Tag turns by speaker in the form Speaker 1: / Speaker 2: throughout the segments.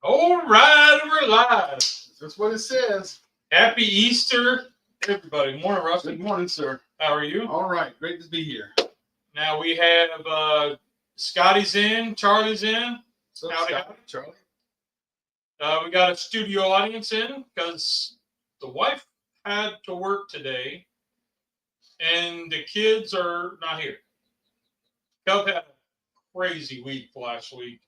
Speaker 1: All right, we're live.
Speaker 2: That's what it says.
Speaker 1: Happy Easter, everybody. Morning, Rusty.
Speaker 2: Good morning, sir.
Speaker 1: How are you?
Speaker 2: All right, great to be here.
Speaker 1: Now we have Scotty's in, Charlie's in.
Speaker 2: So,
Speaker 1: Howdy,
Speaker 2: Scott,
Speaker 1: howdy.
Speaker 2: Charlie.
Speaker 1: We got a studio audience in because the wife had to work today, and the kids are not here. Cub had a crazy week last week.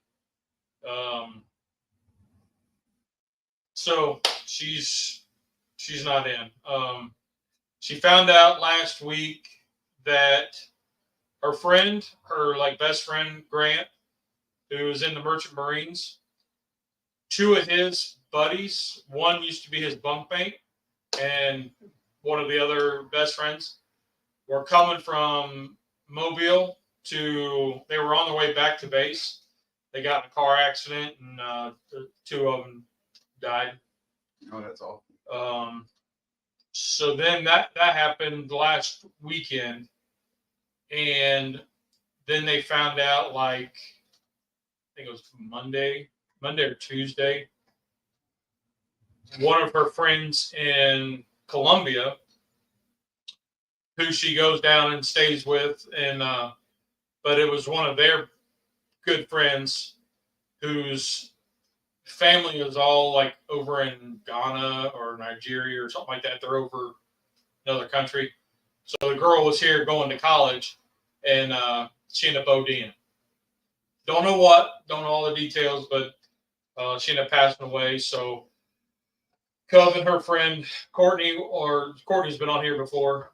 Speaker 1: So she's not in. She found out last week that her friend, her best friend Grant, who was in the Merchant Marines, two of his buddies, one used to be his bunkmate, and one of the other best friends, were coming from Mobile they were on their way back to base. They got in a car accident, and the two of them died.
Speaker 2: Oh, that's all.
Speaker 1: So then that happened last weekend, and then they found out I think it was Monday or Tuesday. One of her friends in Colombia, who she goes down and stays with, and but it was one of their good friends whose family is all over in Ghana or Nigeria or something like that. They're over another country. So the girl was here going to college, and she ended up ODing. Don't know all the details, but she ended up passing away. So Cub and her friend Courtney's been on here before.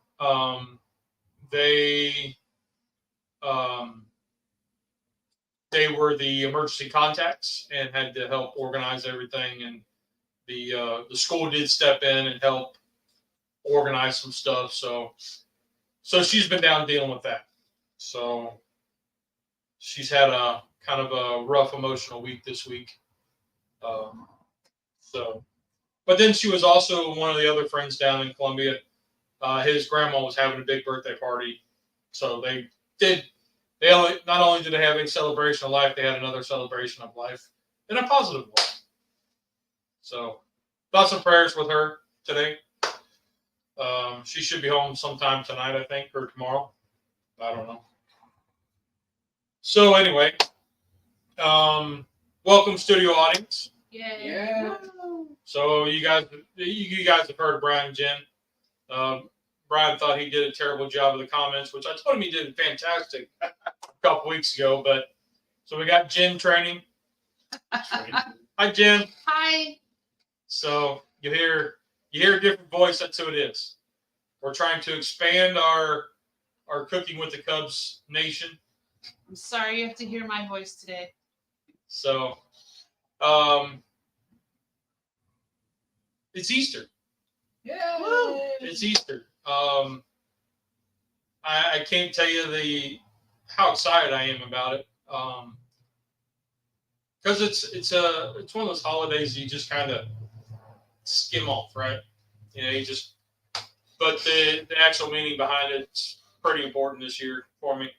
Speaker 1: They were the emergency contacts and had to help organize everything, and the school did step in and help organize some stuff. So she's been down dealing with that. So she's had a kind of a rough emotional week this week. But then she was also one of the other friends down in Colombia. His grandma was having a big birthday party, so not only did they have a celebration of life, they had another celebration of life in a positive way. So thoughts and prayers with her today. She should be home sometime tonight, I think, or tomorrow. I don't know. So anyway, welcome studio audience.
Speaker 2: Yeah.
Speaker 1: So you guys have heard of Brian and Jen. Brian thought he did a terrible job of the comments, which I told him he did fantastic a couple weeks ago. But so we got Jen training. Hi, Jen.
Speaker 3: Hi.
Speaker 1: So you hear a different voice. That's who it is. We're trying to expand our Cooking with the Cubs nation.
Speaker 3: I'm sorry you have to hear my voice today.
Speaker 1: So, it's Easter.
Speaker 2: Yeah.
Speaker 1: It's Easter. I can't tell you how excited I am about it. Because it's one of those holidays you just kind of skim off, right? But the actual meaning behind it's pretty important this year for me.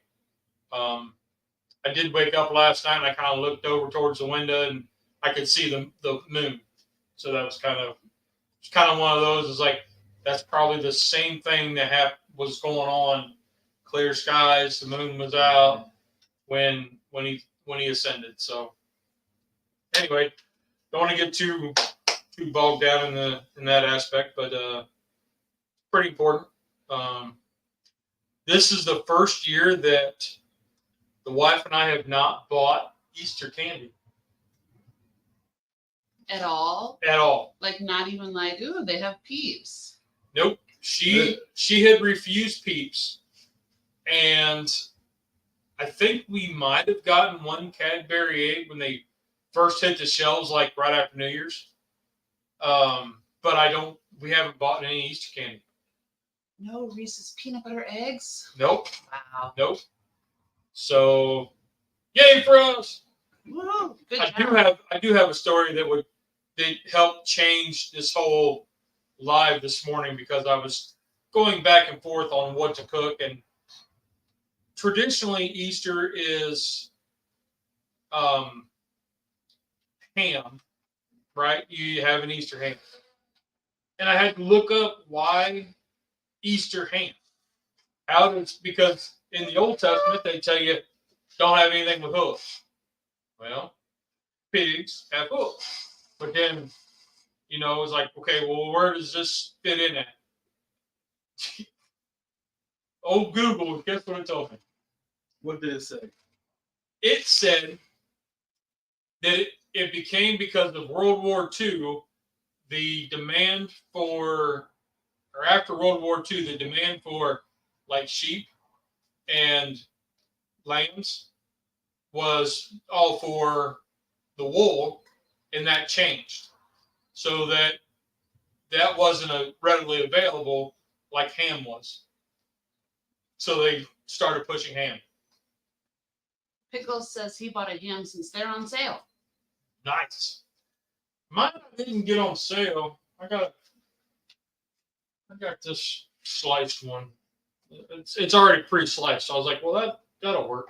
Speaker 1: I did wake up last night and I kind of looked over towards the window and I could see the moon. So that was kind of one of those. It's that's probably the same thing that was going on. Clear skies, the moon was out when he ascended. So anyway, don't want to get too bogged down in that aspect, but pretty important. This is the first year that the wife and I have not bought Easter candy.
Speaker 3: At all?
Speaker 1: At all.
Speaker 3: Not even ooh, they have Peeps.
Speaker 1: Nope. She had refused Peeps, and I think we might have gotten one Cadbury egg when they first hit the shelves, right after New Year's. But we haven't bought any Easter candy.
Speaker 3: No Reese's peanut butter eggs?
Speaker 1: Nope.
Speaker 3: Wow.
Speaker 1: Nope. So, yay for us!
Speaker 3: Woo, good job.
Speaker 1: I do have a story that helped change this whole live this morning, because I was going back and forth on what to cook, and traditionally Easter is ham right? You have an Easter ham. And I had to look up why Easter ham. Because in the Old Testament, they tell you don't have anything with hooves. Well, pigs have hooves. But then, you know, it's like, okay, well, where does this fit in at? Oh, Google, guess what it told me?
Speaker 2: What did it say?
Speaker 1: It said that it became because of World War II, the demand for, or after World War II, the demand for like sheep and lambs was all for the wool, and that changed. So that wasn't readily available like ham was. So they started pushing ham.
Speaker 3: Pickles says he bought a ham since they're on sale.
Speaker 1: Nice. Mine didn't get on sale. I got this sliced one. It's already pre-sliced. So I was like, well, that'll work.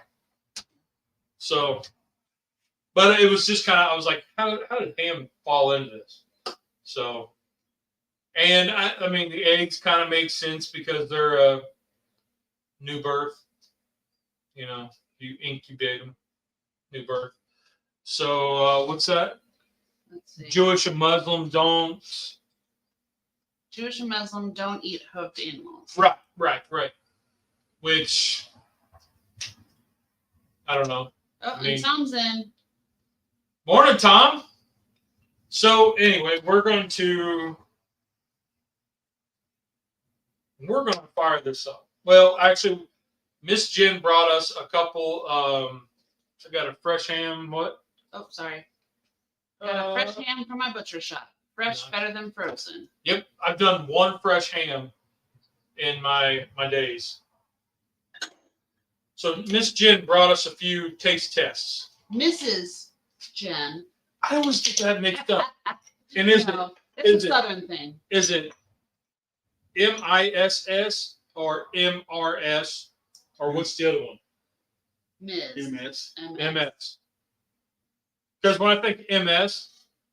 Speaker 1: So, but it was just kind of, I was like, how did ham fall into this? So, and I mean, the eggs kind of make sense because they're a new birth. You know, you incubate them, new birth. So, what's that?
Speaker 3: Let's see.
Speaker 1: Jewish and Muslim don't.
Speaker 3: Jewish and Muslim don't eat hoofed animals.
Speaker 1: Right. Which, I don't know.
Speaker 3: Oh,
Speaker 1: I mean,
Speaker 3: and Tom's in.
Speaker 1: Morning, Tom. So anyway, we're going to fire this up. Well, actually, Miss Jen brought us a couple. I got a fresh ham. What?
Speaker 3: Oh, sorry. Got a fresh ham from my butcher shop. Fresh,
Speaker 1: nice.
Speaker 3: better than frozen.
Speaker 1: Yep, I've done one fresh ham in my days. So Miss Jen brought us a few taste tests.
Speaker 3: Mrs. Jen.
Speaker 1: I always get that mixed up. And it's
Speaker 3: a Southern thing.
Speaker 1: Is it MISS or MRS or what's the other one?
Speaker 3: Ms.
Speaker 1: MS. Because when I think MS,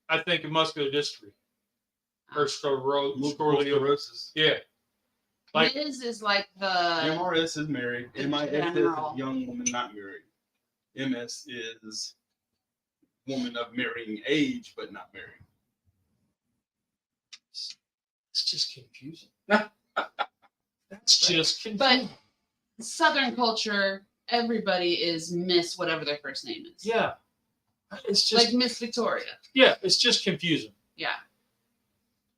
Speaker 1: I think of muscular dystrophy or sclerosis. Yeah. Like
Speaker 3: Ms. is like the
Speaker 2: MRS is married. MIS is
Speaker 3: general.
Speaker 2: young woman not married. MS is woman of marrying age but not married.
Speaker 1: it's just confusing. That's just confusing.
Speaker 3: But Southern culture, everybody is Miss whatever their first name is.
Speaker 1: Yeah. It's just
Speaker 3: like Miss Victoria.
Speaker 1: Yeah, it's just confusing.
Speaker 3: Yeah.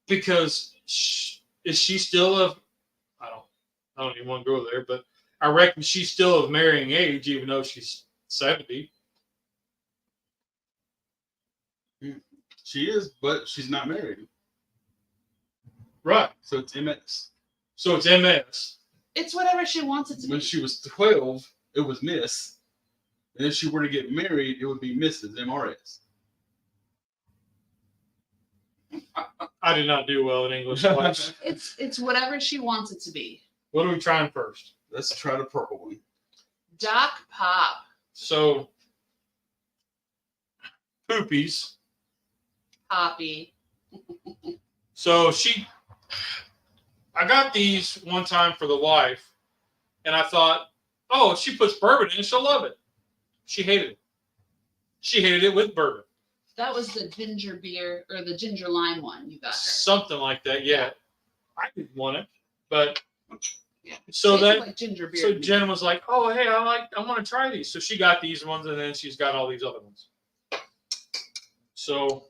Speaker 1: Because is she still of I don't even want to go there, but I reckon she's still of marrying age, even though she's 70.
Speaker 2: She is, but she's not married.
Speaker 1: Right.
Speaker 2: So it's MS.
Speaker 1: So it's MS.
Speaker 3: It's whatever she wants it to
Speaker 2: When
Speaker 3: be.
Speaker 2: she was 12, it was Miss. And if she were to get married, it would be Mrs. MRS.
Speaker 1: I did not do well in English class.
Speaker 3: It's whatever she wants it to be.
Speaker 1: What are we trying first?
Speaker 2: Let's try the purple one.
Speaker 3: Doc Pop.
Speaker 1: So, Poopies.
Speaker 3: Poppy.
Speaker 1: So I got these one time for the wife, and I thought, oh, if she puts bourbon in it, she'll love it. She hated it. She hated it with bourbon.
Speaker 3: That was the ginger beer or the ginger lime one you got her.
Speaker 1: Something like that, yeah. I didn't want it, but
Speaker 3: Yeah.
Speaker 1: so
Speaker 3: Tasted
Speaker 1: that
Speaker 3: like ginger beer.
Speaker 1: so Jen was like, oh, hey, I want to try these. So she got these ones, and then she's got all these other ones. So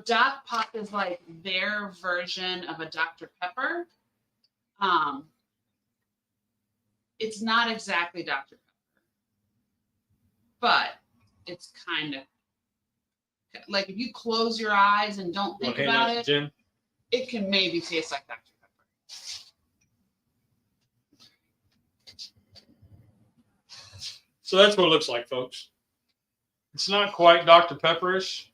Speaker 3: Doc Pop is like their version of a Dr. Pepper. It's not exactly Dr. Pepper, but it's kind of like if you close your eyes and don't think about it,
Speaker 1: Jen?
Speaker 3: it can maybe taste like Dr. Pepper.
Speaker 1: So that's what it looks like, folks. It's not quite Dr. Pepper-ish.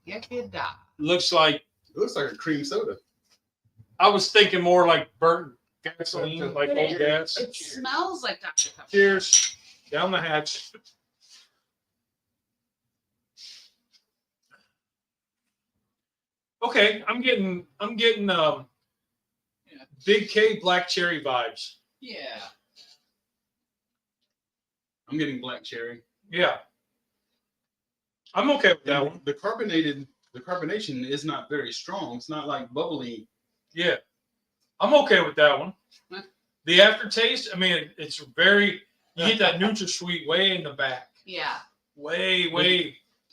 Speaker 3: Yep, it does.
Speaker 1: Looks like,
Speaker 2: It looks like a cream soda.
Speaker 1: I was thinking more like burnt gasoline, like
Speaker 3: But
Speaker 1: old gas.
Speaker 3: It smells like Dr. Pepper.
Speaker 1: Cheers. Down the hatch. Okay, I'm getting Big K Black Cherry vibes.
Speaker 4: Yeah.
Speaker 2: I'm getting black cherry.
Speaker 1: Yeah. I'm okay with that
Speaker 2: And
Speaker 1: one.
Speaker 2: the carbonation is not very strong. It's not like bubbly.
Speaker 1: Yeah. I'm okay with that one. The aftertaste, I mean, it's very, you get that NutraSweet way in the back.
Speaker 3: Yeah.
Speaker 1: Way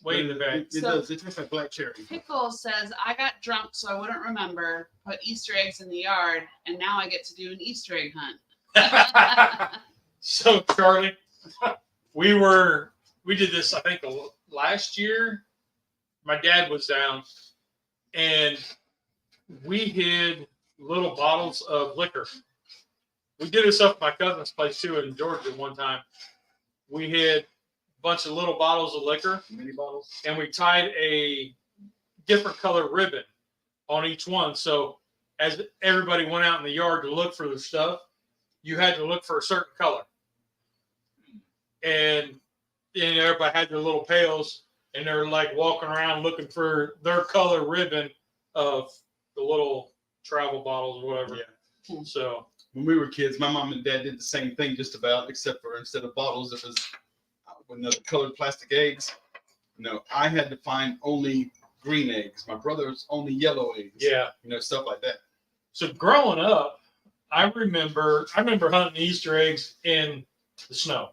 Speaker 1: in the back.
Speaker 2: It does. It tastes like black cherry.
Speaker 3: Pickle says, I got drunk so I wouldn't remember, put Easter eggs in the yard, and now I get to do an Easter egg hunt.
Speaker 1: So, Charlie, we did this, I think, last year. My dad was down, and we hid little bottles of liquor. We did this up at my cousin's place, too, in Georgia one time. We hid a bunch of little bottles of liquor,
Speaker 2: Mini bottles.
Speaker 1: and we tied a different color ribbon on each one. So as everybody went out in the yard to look for the stuff, you had to look for a certain color. And everybody had their little pails, and they're like walking around looking for their color ribbon of the little travel bottles or whatever.
Speaker 2: Yeah.
Speaker 1: So
Speaker 2: When we were kids, my mom and dad did the same thing just about, except for instead of bottles, it was with the colored plastic eggs. No, I had to find only green eggs. My brother's only yellow eggs.
Speaker 1: yeah.
Speaker 2: Stuff like that.
Speaker 1: So growing up, I remember hunting Easter eggs in the snow.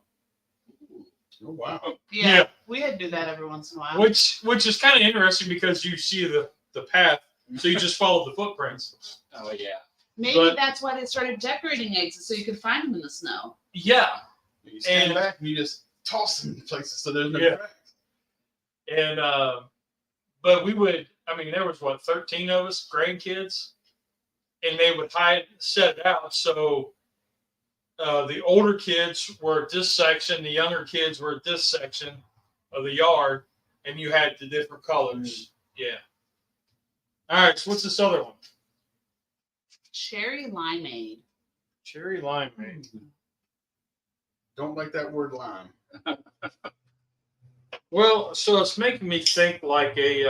Speaker 2: Oh wow.
Speaker 3: Yeah, we had to do that every once in a while.
Speaker 1: Which is kind of interesting because you see the path, so you just follow the footprints.
Speaker 4: Oh yeah.
Speaker 3: Maybe that's why they started decorating eggs, so you could find them in the snow.
Speaker 1: Yeah,
Speaker 2: You stand
Speaker 1: And-
Speaker 2: back and you just toss them in places so there's no
Speaker 1: Yeah.
Speaker 2: cracks.
Speaker 1: and but we would. I mean, there was 13 of us, grandkids, and they would set it out. So the older kids were at this section, the younger kids were at this section of the yard, and you had the different colors. Yeah. All right. So what's this other one?
Speaker 3: Cherry limeade.
Speaker 1: Cherry limeade.
Speaker 2: Don't like that word lime.
Speaker 1: Well, so it's making me think like a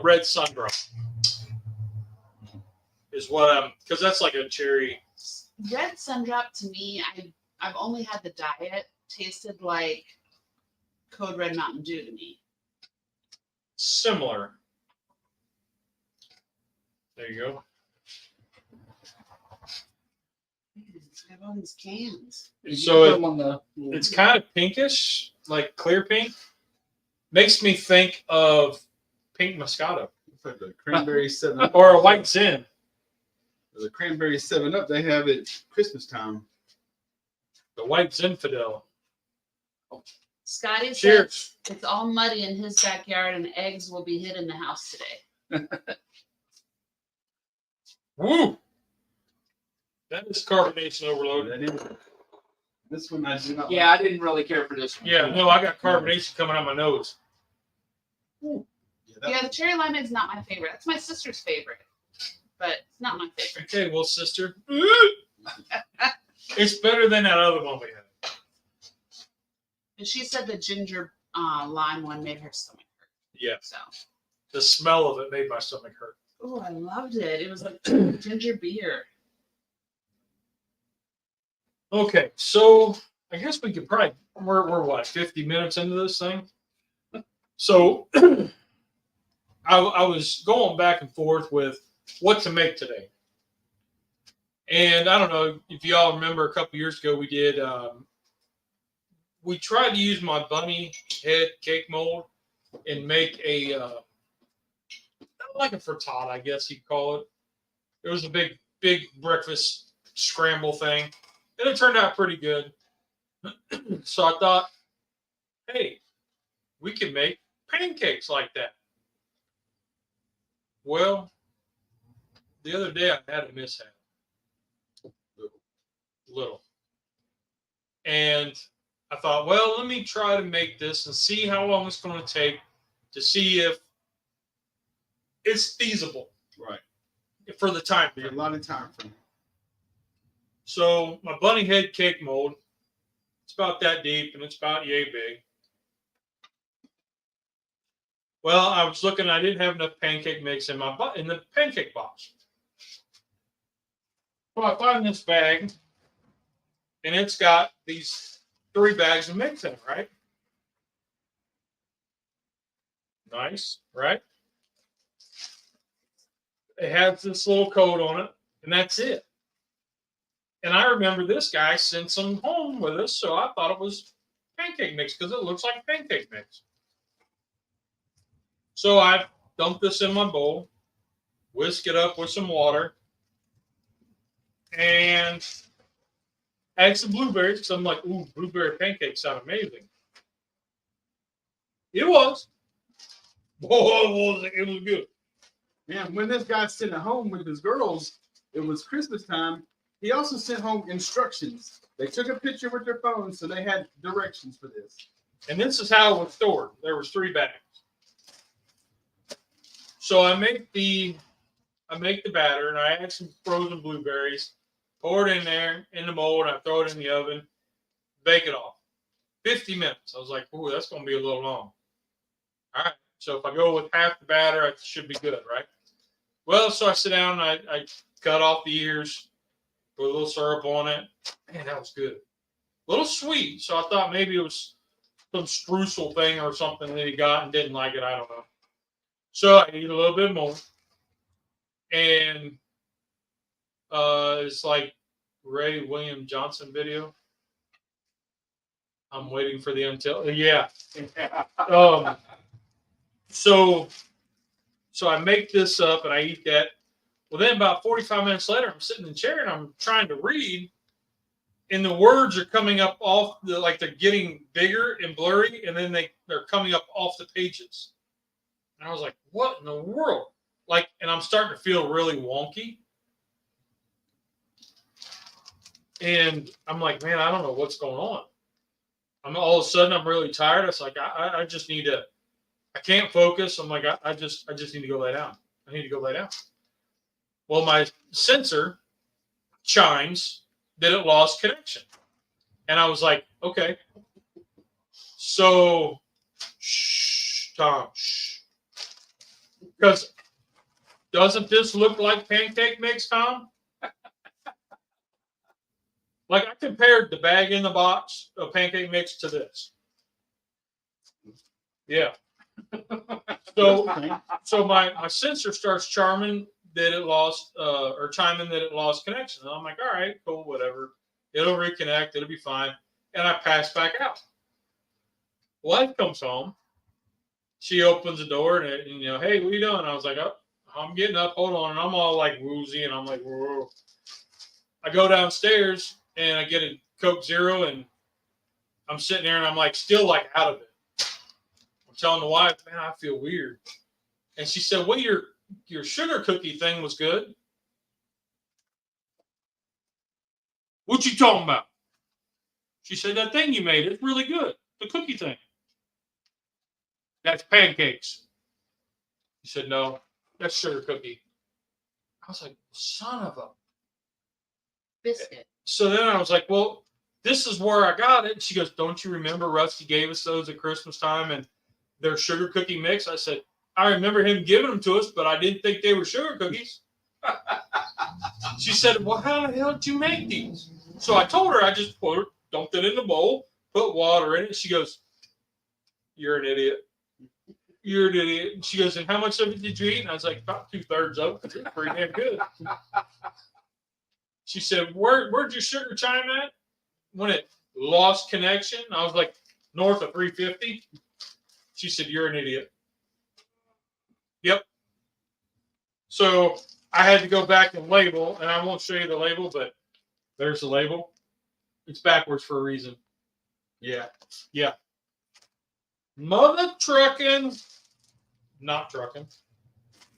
Speaker 1: red sundrop is what because that's like a cherry.
Speaker 3: Red Sundrop to me, I've only had the diet, tasted like Code Red Mountain Dew to me.
Speaker 1: Similar. There you go.
Speaker 3: It's got all these cans.
Speaker 1: So
Speaker 4: You put 'em on the
Speaker 1: it's kind of pinkish, like clear pink. Makes me think of pink Moscato
Speaker 2: It's like the cranberry 7-Up.
Speaker 1: or a white Zen.
Speaker 2: The cranberry 7-Up they have at Christmas time.
Speaker 1: The white Zinfandel.
Speaker 3: Scotty says
Speaker 1: Cheers.
Speaker 3: it's all muddy in his backyard and eggs will be hid in the house today.
Speaker 1: Woo! That is carbonation overload.
Speaker 2: That is. This one I do not
Speaker 4: Yeah, I didn't really care for this one.
Speaker 1: Yeah, no, I got carbonation coming out my nose.
Speaker 2: like. Yeah,
Speaker 3: Yeah, the cherry limeade is not my favorite. That's my sister's favorite, but it's not my favorite.
Speaker 1: Okay, well, sister. It's better than that other one we had.
Speaker 3: And she said the ginger lime one made her stomach hurt.
Speaker 1: Yeah,
Speaker 3: So,
Speaker 1: the smell of it made my stomach hurt.
Speaker 3: oh, I loved it. It was like ginger beer.
Speaker 1: Okay, so I guess we could probably we're what 50 minutes into this thing. So I was going back and forth with what to make today, and I don't know if y'all remember a couple years ago we did. We tried to use my bunny head cake mold and make a like a frittata, I guess you'd call it. It was a big breakfast scramble thing. And it turned out pretty good. So I thought, hey, we can make pancakes like that. Well, the other day I had a mishap. Little. And I thought, well, let me try to make this and see how long it's going to take to see if it's feasible
Speaker 2: Right.
Speaker 1: for the time
Speaker 2: There's a
Speaker 1: period.
Speaker 2: lot of time for
Speaker 1: So my bunny head cake mold, it's about that deep and it's about yay big. Well, I was looking. I didn't have enough pancake mix in the pancake box. So I find this bag, and it's got these 3 bags of mix in it, right? Nice, right? It has this little code on it, and that's it. And I remember this guy sent some home with us, so I thought it was pancake mix because it looks like pancake mix. So I dumped this in my bowl, whisk it up with some water, and add some blueberries because I'm like, ooh, blueberry pancakes sound amazing. It was. Oh, it was good.
Speaker 2: Man, when this guy sent it home with his girls, it was Christmas time. He also sent home instructions. They took a picture with their phone, so they had directions for this.
Speaker 1: And this is how it was stored. There was 3 bags. So I make the batter, and I add some frozen blueberries, pour it in there in the mold. I throw it in the oven, bake it off. 50 minutes. I was like, ooh, that's going to be a little long. All right. So if I go with half the batter, it should be good, right? Well, so I sit down and I cut off the ears, put a little syrup on it. Man, that was good. A little sweet. So I thought maybe it was some streusel thing or something that he got and didn't like it. I don't know. So I eat a little bit more. And it's like Ray William Johnson video. I'm waiting for the until. Yeah. So I make this up and I eat that. Well, then about 45 minutes later, I'm sitting in the chair and I'm trying to read, and the words are coming up off like they're getting bigger and blurry, and then they're coming up off the pages. And I was like, what in the world? Like, and I'm starting to feel really wonky. And I'm like, man, I don't know what's going on. All of a sudden I'm really tired. It's like I just need to. I can't focus. I'm like, I just need to go lay down. I need to go lay down. Well, my sensor chimes that it lost connection. And I was like, okay. So, shh, Tom, shh. Because doesn't this look like pancake mix, Tom? Like I compared the bag in the box of pancake mix to this. Yeah. So my sensor starts chiming that it lost connection. And I'm like, all right, cool, whatever. It'll reconnect. It'll be fine. And I pass back out. Wife comes home. She opens the door and hey, what are you doing? I was like, oh, I'm getting up. Hold on. And I'm all like woozy and I'm like, whoa. I go downstairs and I get a Coke Zero and I'm sitting there and I'm like still like out of it. I'm telling the wife, man, I feel weird. And she said, well, your sugar cookie thing was good. What you talking about? She said, that thing you made, it's really good. The cookie thing. That's pancakes. She said, no, that's sugar cookie. I was like, son of a
Speaker 3: Biscuit.
Speaker 1: So then I was like, well, this is where I got it. And she goes, don't you remember Rusty gave us those at Christmas time and they're sugar cookie mix? I said, I remember him giving them to us, but I didn't think they were sugar cookies. She said, well, how the hell did you make these? So I told her I just dumped it in the bowl, put water in it. She goes, you're an idiot. You're an idiot. And she goes, and how much of it did you eat? And I was like, about 2/3 of it. It's pretty damn good. She said, where'd your sugar chime at? When it lost connection? I was like, north of 350. She said, you're an idiot. Yep. So I had to go back and label, and I won't show you the label, but there's the label. It's backwards for a reason.
Speaker 2: Yeah.
Speaker 1: Yeah. Mother trucking, not trucking.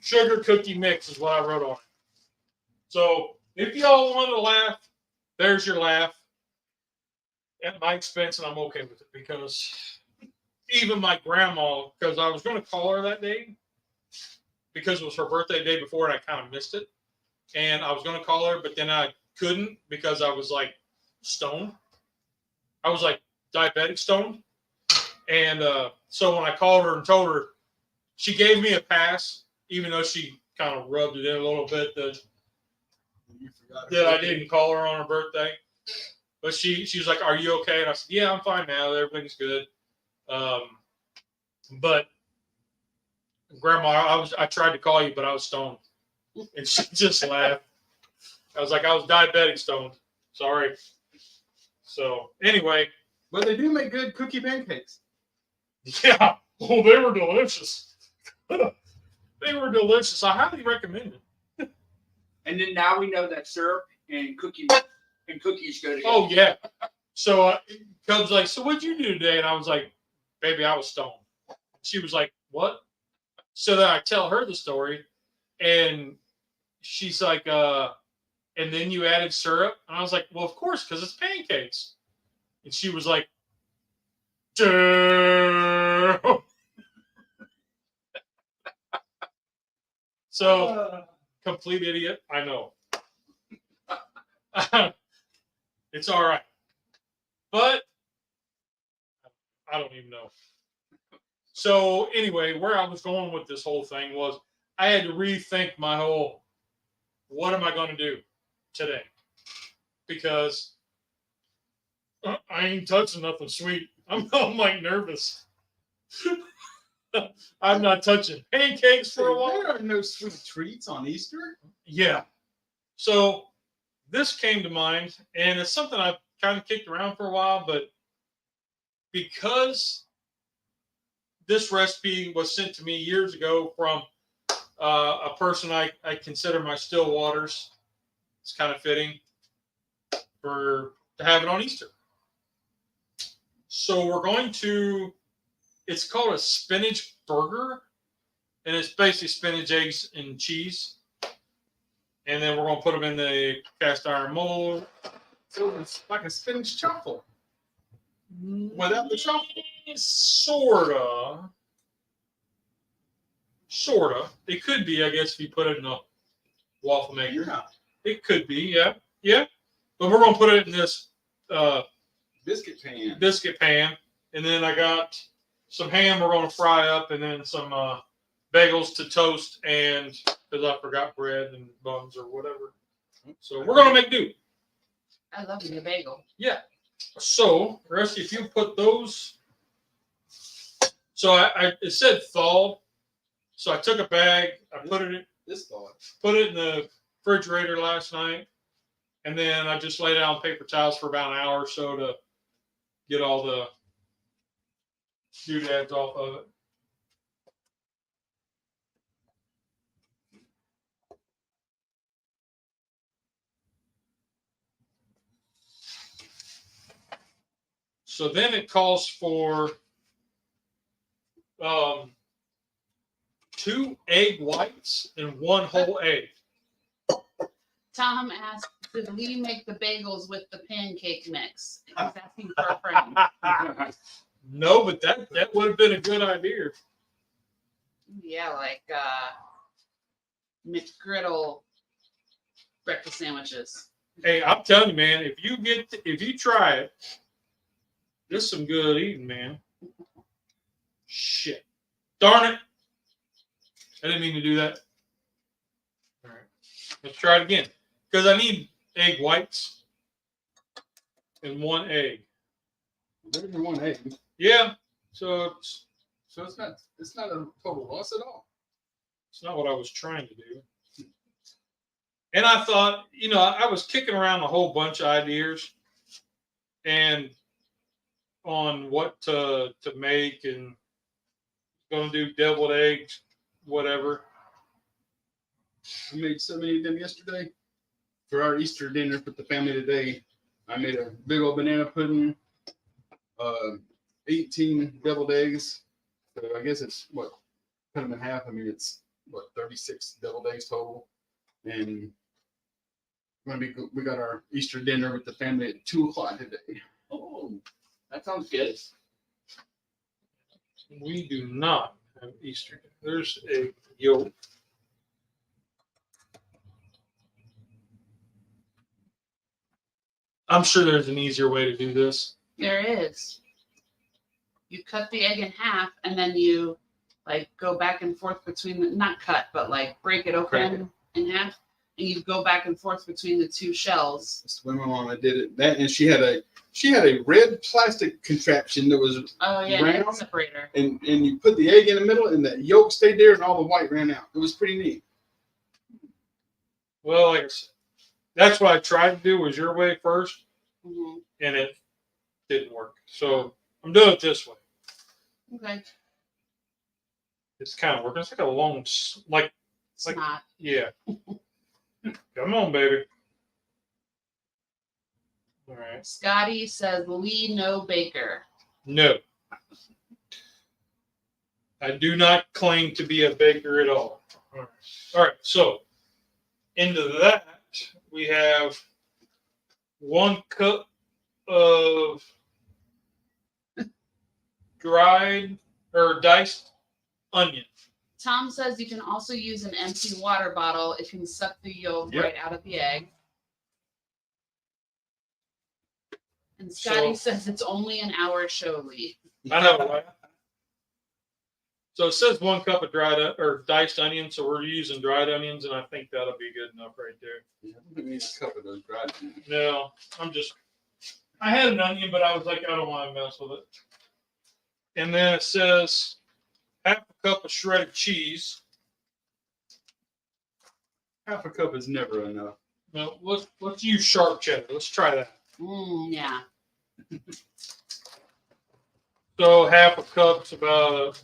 Speaker 1: Sugar cookie mix is what I wrote on it. So if y'all want to laugh, there's your laugh. At my expense, and I'm okay with it because even my grandma, because I was going to call her that day because it was her birthday the day before and I kind of missed it. And I was going to call her, but then I couldn't because I was like stoned. I was like diabetic stoned. And so when I called her and told her she gave me a pass, even though she kind of rubbed it in a little bit that I didn't call her on her birthday. But she was like, "Are you okay?" And I said, "Yeah, I'm fine now. Everything's good." But Grandma, I tried to call you, but I was stoned, and she just laughed. I was like, "I was diabetic stoned. Sorry." So anyway,
Speaker 2: But they do make good cookie pancakes.
Speaker 1: yeah. Oh, they were delicious. They were delicious. I highly recommend it.
Speaker 4: And then now we know that syrup and cookies go together.
Speaker 1: Oh yeah. So Cub's like, "So what'd you do today?" And I was like, "Baby, I was stoned." She was like, "What?" So then I tell her the story, and she's like, "And then you added syrup?" And I was like, "Well, of course, because it's pancakes." And she was like, "Duh." So complete idiot, I know. It's all right, but I don't even know. So anyway, where I was going with this whole thing was I had to rethink my whole, what am I going to do today? Because I ain't touching nothing sweet. I'm like nervous. I'm not touching pancakes for a while.
Speaker 2: There are no sweet treats on Easter.
Speaker 1: Yeah. So this came to mind, and it's something I've kind of kicked around for a while, but because this recipe was sent to me years ago from a person I consider my still waters, it's kind of fitting to have it on Easter. So we're going to, it's called a spinach burger, and it's basically spinach, eggs, and cheese. And then we're going to put them in the cast iron mold.
Speaker 2: So it's like a spinach truffle. Without the truffle?
Speaker 1: Sorta. It could be, I guess, if you put it in a waffle maker.
Speaker 2: Yeah.
Speaker 1: It could be, yeah. But we're going to put it in this
Speaker 2: Biscuit pan.
Speaker 1: And then I got some ham we're going to fry up, and then some bagels to toast, and because I forgot bread and buns or whatever. So we're going to make do.
Speaker 3: I love the bagel.
Speaker 1: Yeah. So, Rusty, if you put those, so it said thawed. So I took a bag, I put it in the refrigerator last night, and then I just laid it on paper towels for about an hour or so to get all the doodads off of it. So then it calls for 2 egg whites and 1 whole egg.
Speaker 3: Tom asked, did Lee make the bagels with the pancake mix? He's asking for a friend.
Speaker 1: No, but that would have been a good idea.
Speaker 3: Yeah, like McGriddle breakfast sandwiches.
Speaker 1: Hey, I'm telling you, man, if you try it, this is some good eating, man. Shit. Darn it. I didn't mean to do that. All right. Let's try it again. Because I need egg whites and 1 egg.
Speaker 2: Better than 1 egg.
Speaker 1: Yeah. So
Speaker 2: it's not a total loss at all.
Speaker 1: it's not what I was trying to do. And I thought, I was kicking around a whole bunch of ideas and on what to make, and going to do deviled eggs, whatever.
Speaker 2: I made so many of them yesterday. For our Easter dinner with the family today, I made a big old banana pudding, 18 deviled eggs. So I guess it's cut them in half. I mean, it's 36 deviled eggs total. And we got our Easter dinner with the family at 2:00 today.
Speaker 4: Oh, that sounds good.
Speaker 1: We do not have Easter. There's a yolk. I'm sure there's an easier way to do this.
Speaker 3: There is. You cut the egg in half, and then you like go back and forth between the, not cut, but like break it
Speaker 2: Crack
Speaker 3: open in half, and you go back and forth between the two shells.
Speaker 2: That's the way my mama did it. That, and she had a red plastic contraption that was
Speaker 3: Oh yeah, an egg
Speaker 2: round,
Speaker 3: separator.
Speaker 2: and you put the egg in the middle, and the yolk stayed there, and all the white ran out. It was pretty neat.
Speaker 1: Well, like I said, that's what I tried to do was your way first,
Speaker 3: Mm-hmm.
Speaker 1: and it didn't work. So I'm doing it this way.
Speaker 3: Okay,
Speaker 1: It's kind of working. It's like a long, like,
Speaker 3: it's
Speaker 1: like
Speaker 3: not.
Speaker 1: yeah. Come on, baby. All right.
Speaker 3: Scotty says Lee no baker.
Speaker 1: No. I do not claim to be a baker at all. All right. All right. So into that, we have 1 cup of dried or diced onion.
Speaker 3: Tom says you can also use an empty water bottle. It can suck the yolk
Speaker 1: Yep.
Speaker 3: right out of the egg. And Scotty says it's only an hour show, Lee.
Speaker 1: I know, right? So it says 1 cup of dried or diced onions, so we're using dried onions, and I think that'll be good enough right there.
Speaker 2: Yeah, I think we need a cup of those dried onions.
Speaker 1: No, I had an onion, but I was like, I don't want to mess with it. And then it says half a cup of shredded cheese.
Speaker 2: Half a cup is never enough.
Speaker 1: No, let's use sharp cheddar. Let's try that.
Speaker 3: Yeah.
Speaker 1: So half a cup's about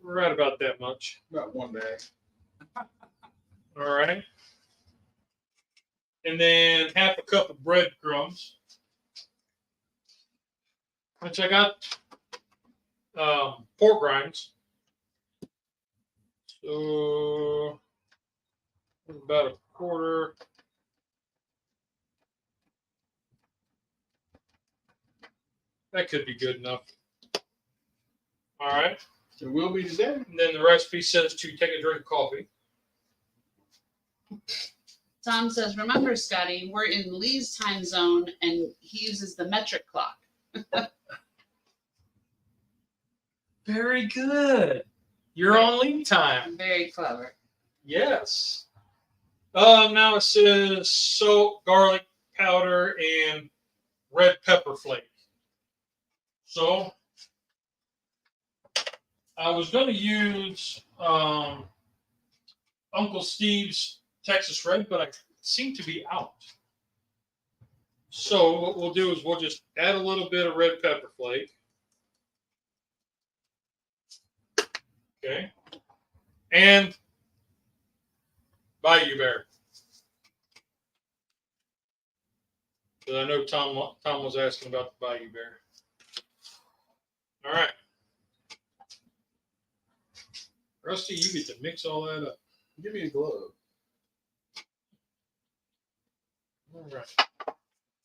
Speaker 1: right about that much.
Speaker 2: About 1 bag.
Speaker 1: All right. And then half a cup of breadcrumbs, which I got pork rinds. So about a quarter. That could be good enough. All right.
Speaker 2: It will be today.
Speaker 1: And then the recipe says to take a drink of coffee.
Speaker 3: Tom says, remember, Scotty, we're in Lee's time zone and he uses the metric clock.
Speaker 1: Very good. You're on lead time.
Speaker 3: Very clever.
Speaker 1: Yes. Now it says salt, garlic powder, and red pepper flake. So I was going to use Uncle Steve's Texas Red, but I seem to be out. So what we'll do is we'll just add a little bit of red pepper flake. Okay. And Bayou Bear. Because I know Tom was asking about the Bayou Bear. All right. Rusty, you get to mix all that up.
Speaker 2: Give me a glove.
Speaker 1: All right.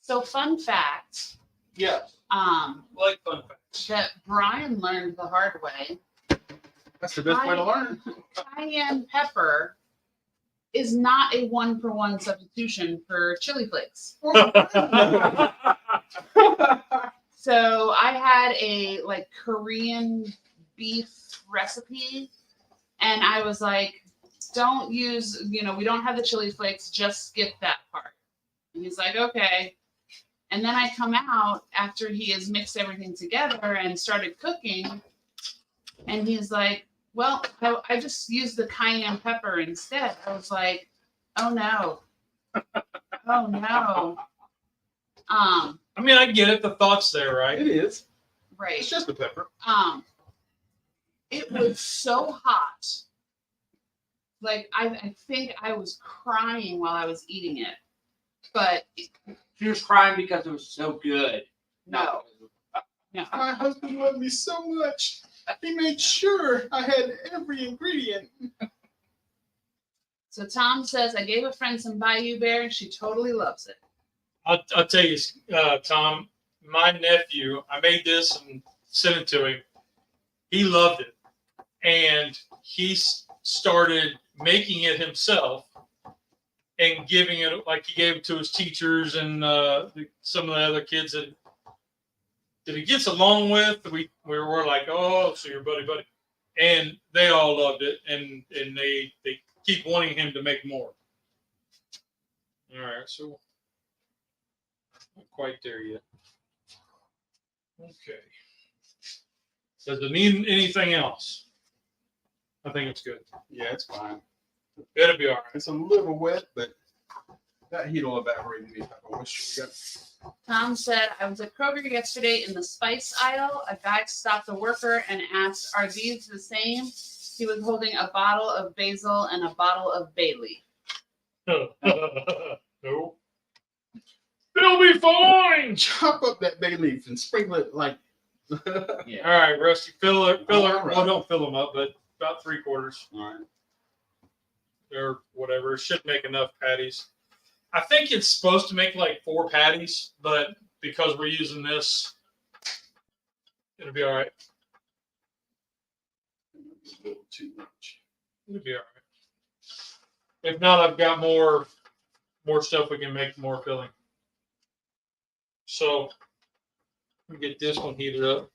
Speaker 3: So fun fact,
Speaker 1: Yes. Like fun facts.
Speaker 3: that Brian learned the hard way.
Speaker 2: That's the best way to learn.
Speaker 3: Cayenne pepper is not a 1-for-1 substitution for chili flakes. So I had a like Korean beef recipe, and I was like, don't use, we don't have the chili flakes, just skip that part. And he's like, okay. And then I come out after he has mixed everything together and started cooking, and he's like, well, I just used the cayenne pepper instead. I was like, oh no. Oh no.
Speaker 1: I mean, I get it. The thought's there, right?
Speaker 2: It is.
Speaker 3: Right.
Speaker 2: It's just a pepper.
Speaker 3: It was so hot. Like I think I was crying while I was eating it. But
Speaker 4: She was crying because it was so good.
Speaker 3: no.
Speaker 2: My husband loved me so much. He made sure I had every ingredient.
Speaker 3: So Tom says, I gave a friend some Bayou Bear and she totally loves it.
Speaker 1: I'll tell you, Tom, my nephew, I made this and sent it to him. He loved it. And he started making it himself and giving it, like he gave it to his teachers and some of the other kids that he gets along with. We were like, oh, so you're buddy, and they all loved it, and they keep wanting him to make more. All right, so not quite there yet. Okay. Does it need anything else? I think it's good.
Speaker 2: Yeah, it's fine.
Speaker 1: It'll be all right.
Speaker 2: It's a little wet, but that heat will evaporate in anytime. I wish we got.
Speaker 3: Tom said, I was at Kroger yesterday in the spice aisle. A guy stopped a worker and asked, are these the same? He was holding a bottle of basil and a bottle of bay leaf.
Speaker 1: No. They'll be fine.
Speaker 2: Chop up that bay leaf and sprinkle it like.
Speaker 3: Yeah.
Speaker 1: All right, Rusty, fill her.
Speaker 2: All right.
Speaker 1: Well, don't fill them up, but about 3/4
Speaker 2: All right.
Speaker 1: or whatever. It should make enough patties. I think it's supposed to make like 4 patties, but because we're using this, it'll be all right.
Speaker 2: A little too much.
Speaker 1: It'll be all right. If not, I've got more stuff we can make more filling. So let me get this one heated up.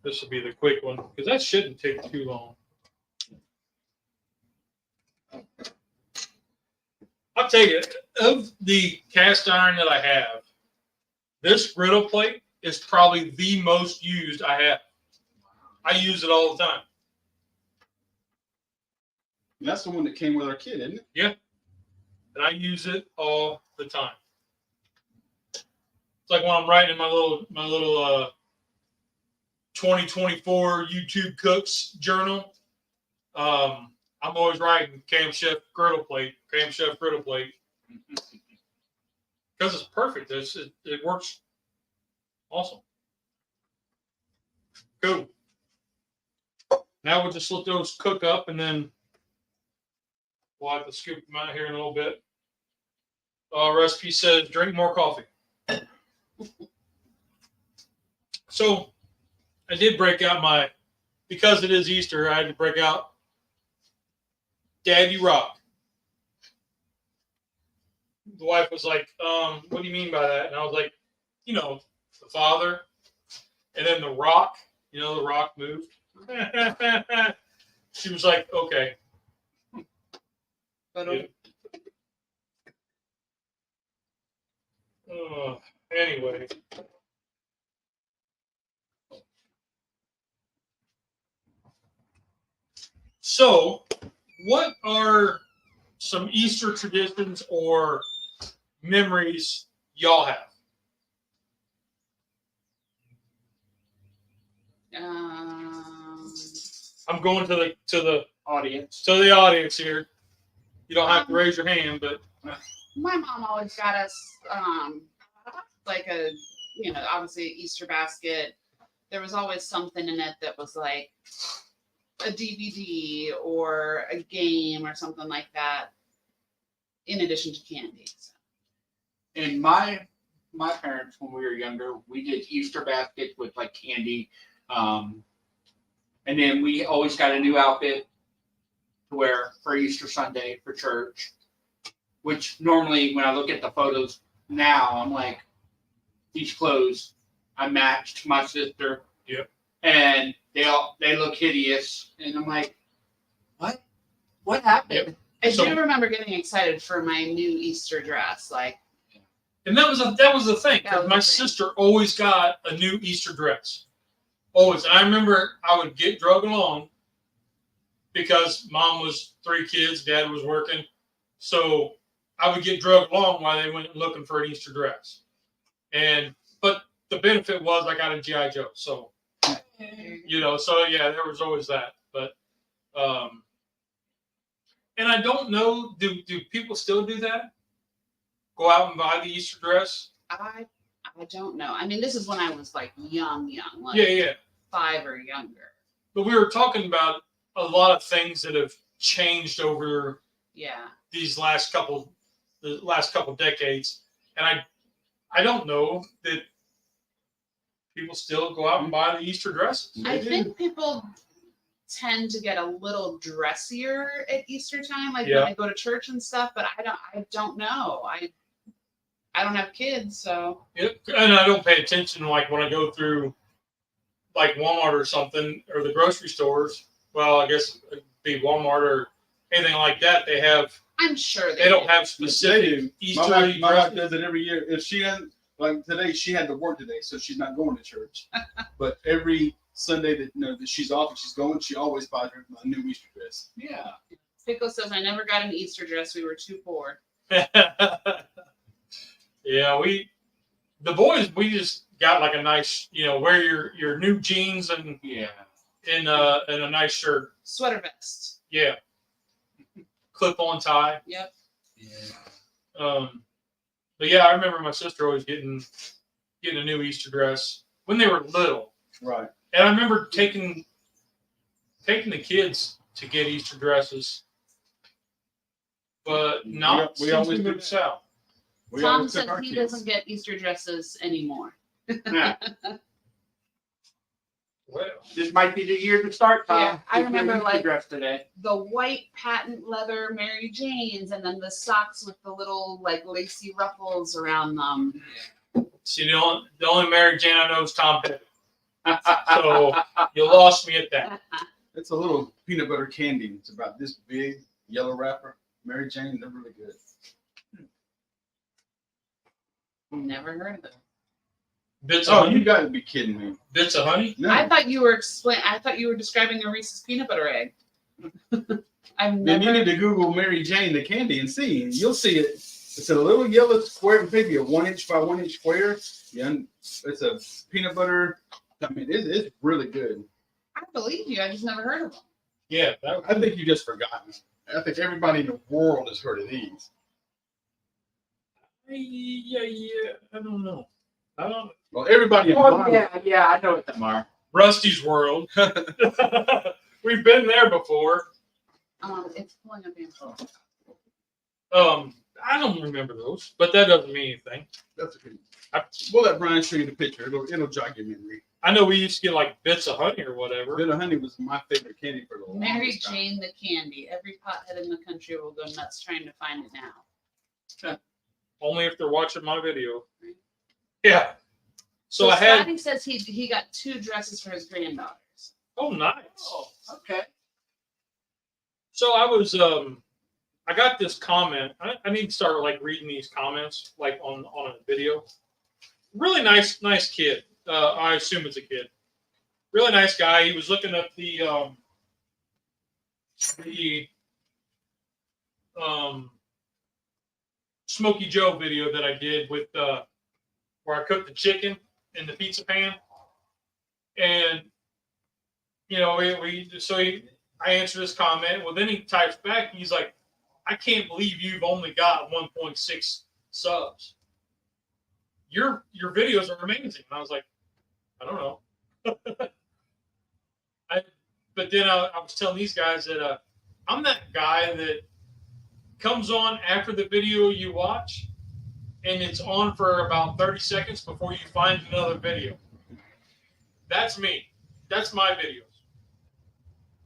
Speaker 1: This will be the quick one because that shouldn't take too long. I'll tell you, of the cast iron that I have, this griddle plate is probably the most used I have. I use it all the time.
Speaker 2: And that's the one that came with our kid, isn't it?
Speaker 1: Yeah. And I use it all the time. It's like when I'm writing my little 2024 YouTube Cooks journal. I'm always writing Cam Chef griddle plate. Because it's perfect. It works awesome. Cool. Now we'll just let those cook up, and then we'll have to scoop them out here in a little bit. Recipe says drink more coffee. So I did break out because it is Easter, I had to break out Daddy Rock. The wife was like, what do you mean by that? And I was like, the Father. And then the rock, the rock moved. She was like, okay. Yeah. Anyway. So, what are some Easter traditions or memories y'all have? I'm going to the
Speaker 4: Audience.
Speaker 1: to the audience here. You don't have to raise your hand, but
Speaker 3: My mom always got us like a, obviously Easter basket. There was always something in it that was like a DVD or a game or something like that, in addition to candy. So.
Speaker 4: And my parents, when we were younger, we did Easter baskets with like candy. And then we always got a new outfit to wear for Easter Sunday for church, which normally when I look at the photos now, I'm like, these clothes I matched my sister.
Speaker 1: Yep.
Speaker 4: And they look hideous. And I'm like, what happened?
Speaker 1: Yep.
Speaker 3: I do remember getting excited for my new Easter dress.
Speaker 1: And that was the thing. My sister always got a new Easter dress. Always. And I remember I would get drug along because mom was 3 kids, dad was working. So I would get drug along while they went looking for an Easter dress. But the benefit was I got a G.I. Joe. So, so yeah, there was always that. But, and I don't know, do people still do that? Go out and buy the Easter dress?
Speaker 3: I don't know. I mean, this is when I was like young, like
Speaker 1: Yeah.
Speaker 3: 5 or younger.
Speaker 1: But we were talking about a lot of things that have changed over these last couple decades, and I don't know that people still go out and buy the Easter dresses.
Speaker 3: I think people tend to get a little dressier at Easter time, like when they go to church and stuff. But I don't know. I don't have kids, so.
Speaker 1: Yep. And I don't pay attention like when I go through like Walmart or something or the grocery stores. Well, I guess it'd be Walmart or anything like that. They have.
Speaker 3: I'm sure
Speaker 1: They don't have
Speaker 2: They
Speaker 1: specific
Speaker 2: do.
Speaker 1: Easter
Speaker 2: My
Speaker 1: egg
Speaker 2: wife
Speaker 1: dresses.
Speaker 2: does it every year. If she doesn't, like today, she had to work today, so she's not going to church. But every Sunday that she's off and she's going, she always buys her a new Easter dress.
Speaker 4: Yeah.
Speaker 3: Pickle says, I never got an Easter dress. We were too poor.
Speaker 1: Yeah, the boys, we just got like a nice, wear your new jeans and
Speaker 4: Yeah.
Speaker 1: a nice shirt.
Speaker 3: Sweater vest.
Speaker 1: Yeah. Clip on tie.
Speaker 3: Yep.
Speaker 4: Yeah.
Speaker 1: But yeah, I remember my sister always getting a new Easter dress when they were little.
Speaker 2: Right.
Speaker 1: And I remember taking the kids to get Easter dresses. But not
Speaker 2: We
Speaker 1: since
Speaker 2: always
Speaker 1: we
Speaker 2: do
Speaker 1: moved
Speaker 2: that.
Speaker 1: south.
Speaker 2: We
Speaker 3: Tom
Speaker 2: always took
Speaker 3: says
Speaker 2: our
Speaker 3: he
Speaker 2: kids.
Speaker 3: doesn't get Easter dresses anymore.
Speaker 4: Yeah.
Speaker 1: Well,
Speaker 4: This might be the year to start, Tom.
Speaker 3: Yeah, I remember,
Speaker 4: Easter
Speaker 3: like-
Speaker 4: dress today.
Speaker 3: The white patent leather Mary Janes, and then the socks with the little like lacy ruffles around them.
Speaker 1: see, the only Mary Jane I know is Tom Petty. So you lost me at that.
Speaker 2: It's a little peanut butter candy. It's about this big, yellow wrapper. Mary Jane, they're really good.
Speaker 3: Never heard of it.
Speaker 1: Bits of
Speaker 2: Oh,
Speaker 1: honey.
Speaker 2: you got to be kidding me.
Speaker 1: Bits of honey.
Speaker 2: No.
Speaker 3: I thought you were describing a Reese's peanut butter egg. I've
Speaker 2: Then you
Speaker 3: never.
Speaker 2: need to Google Mary Jane the candy and see. You'll see it. It's a little yellow square, maybe a 1 inch by 1 inch square. Yeah, and it's a peanut butter. I mean, it's really good.
Speaker 3: I believe you. I just never heard of them.
Speaker 1: Yeah,
Speaker 2: I think you just forgotten. I think everybody in the world has heard of these.
Speaker 1: yeah. I don't know. I don't.
Speaker 2: Well, everybody in
Speaker 4: Oh,
Speaker 2: my
Speaker 4: yeah, I know what them are.
Speaker 1: Rusty's World. We've been there before.
Speaker 3: It's pulling up info.
Speaker 1: I don't remember those, but that doesn't mean anything.
Speaker 2: That's okay. We'll let Brian show you the picture. It'll jog your memory.
Speaker 1: I know we used to get like bits of honey or whatever.
Speaker 2: Bit of honey was my favorite candy for the
Speaker 3: Mary
Speaker 2: longest time.
Speaker 3: Jane the candy. Every pothead in the country will go nuts trying to find it now.
Speaker 1: Only if they're watching my video. Yeah. So
Speaker 3: So
Speaker 1: I had.
Speaker 3: Scotty says he got 2 dresses for his granddaughters.
Speaker 1: Oh, nice.
Speaker 4: Oh, okay.
Speaker 1: So I was I got this comment. I need to start like reading these comments like on a video. Really nice kid. I assume it's a kid. Really nice guy. He was looking up the Smokey Joe video that I did with where I cooked the chicken in the pizza pan, and I answered his comment. Well, then he types back. He's like, I can't believe you've only got 1.6 subs. Your videos are amazing. And I was like, I don't know. But then I was telling these guys that I'm that guy that comes on after the video you watch, and it's on for about 30 seconds before you find another video. That's me. That's my videos.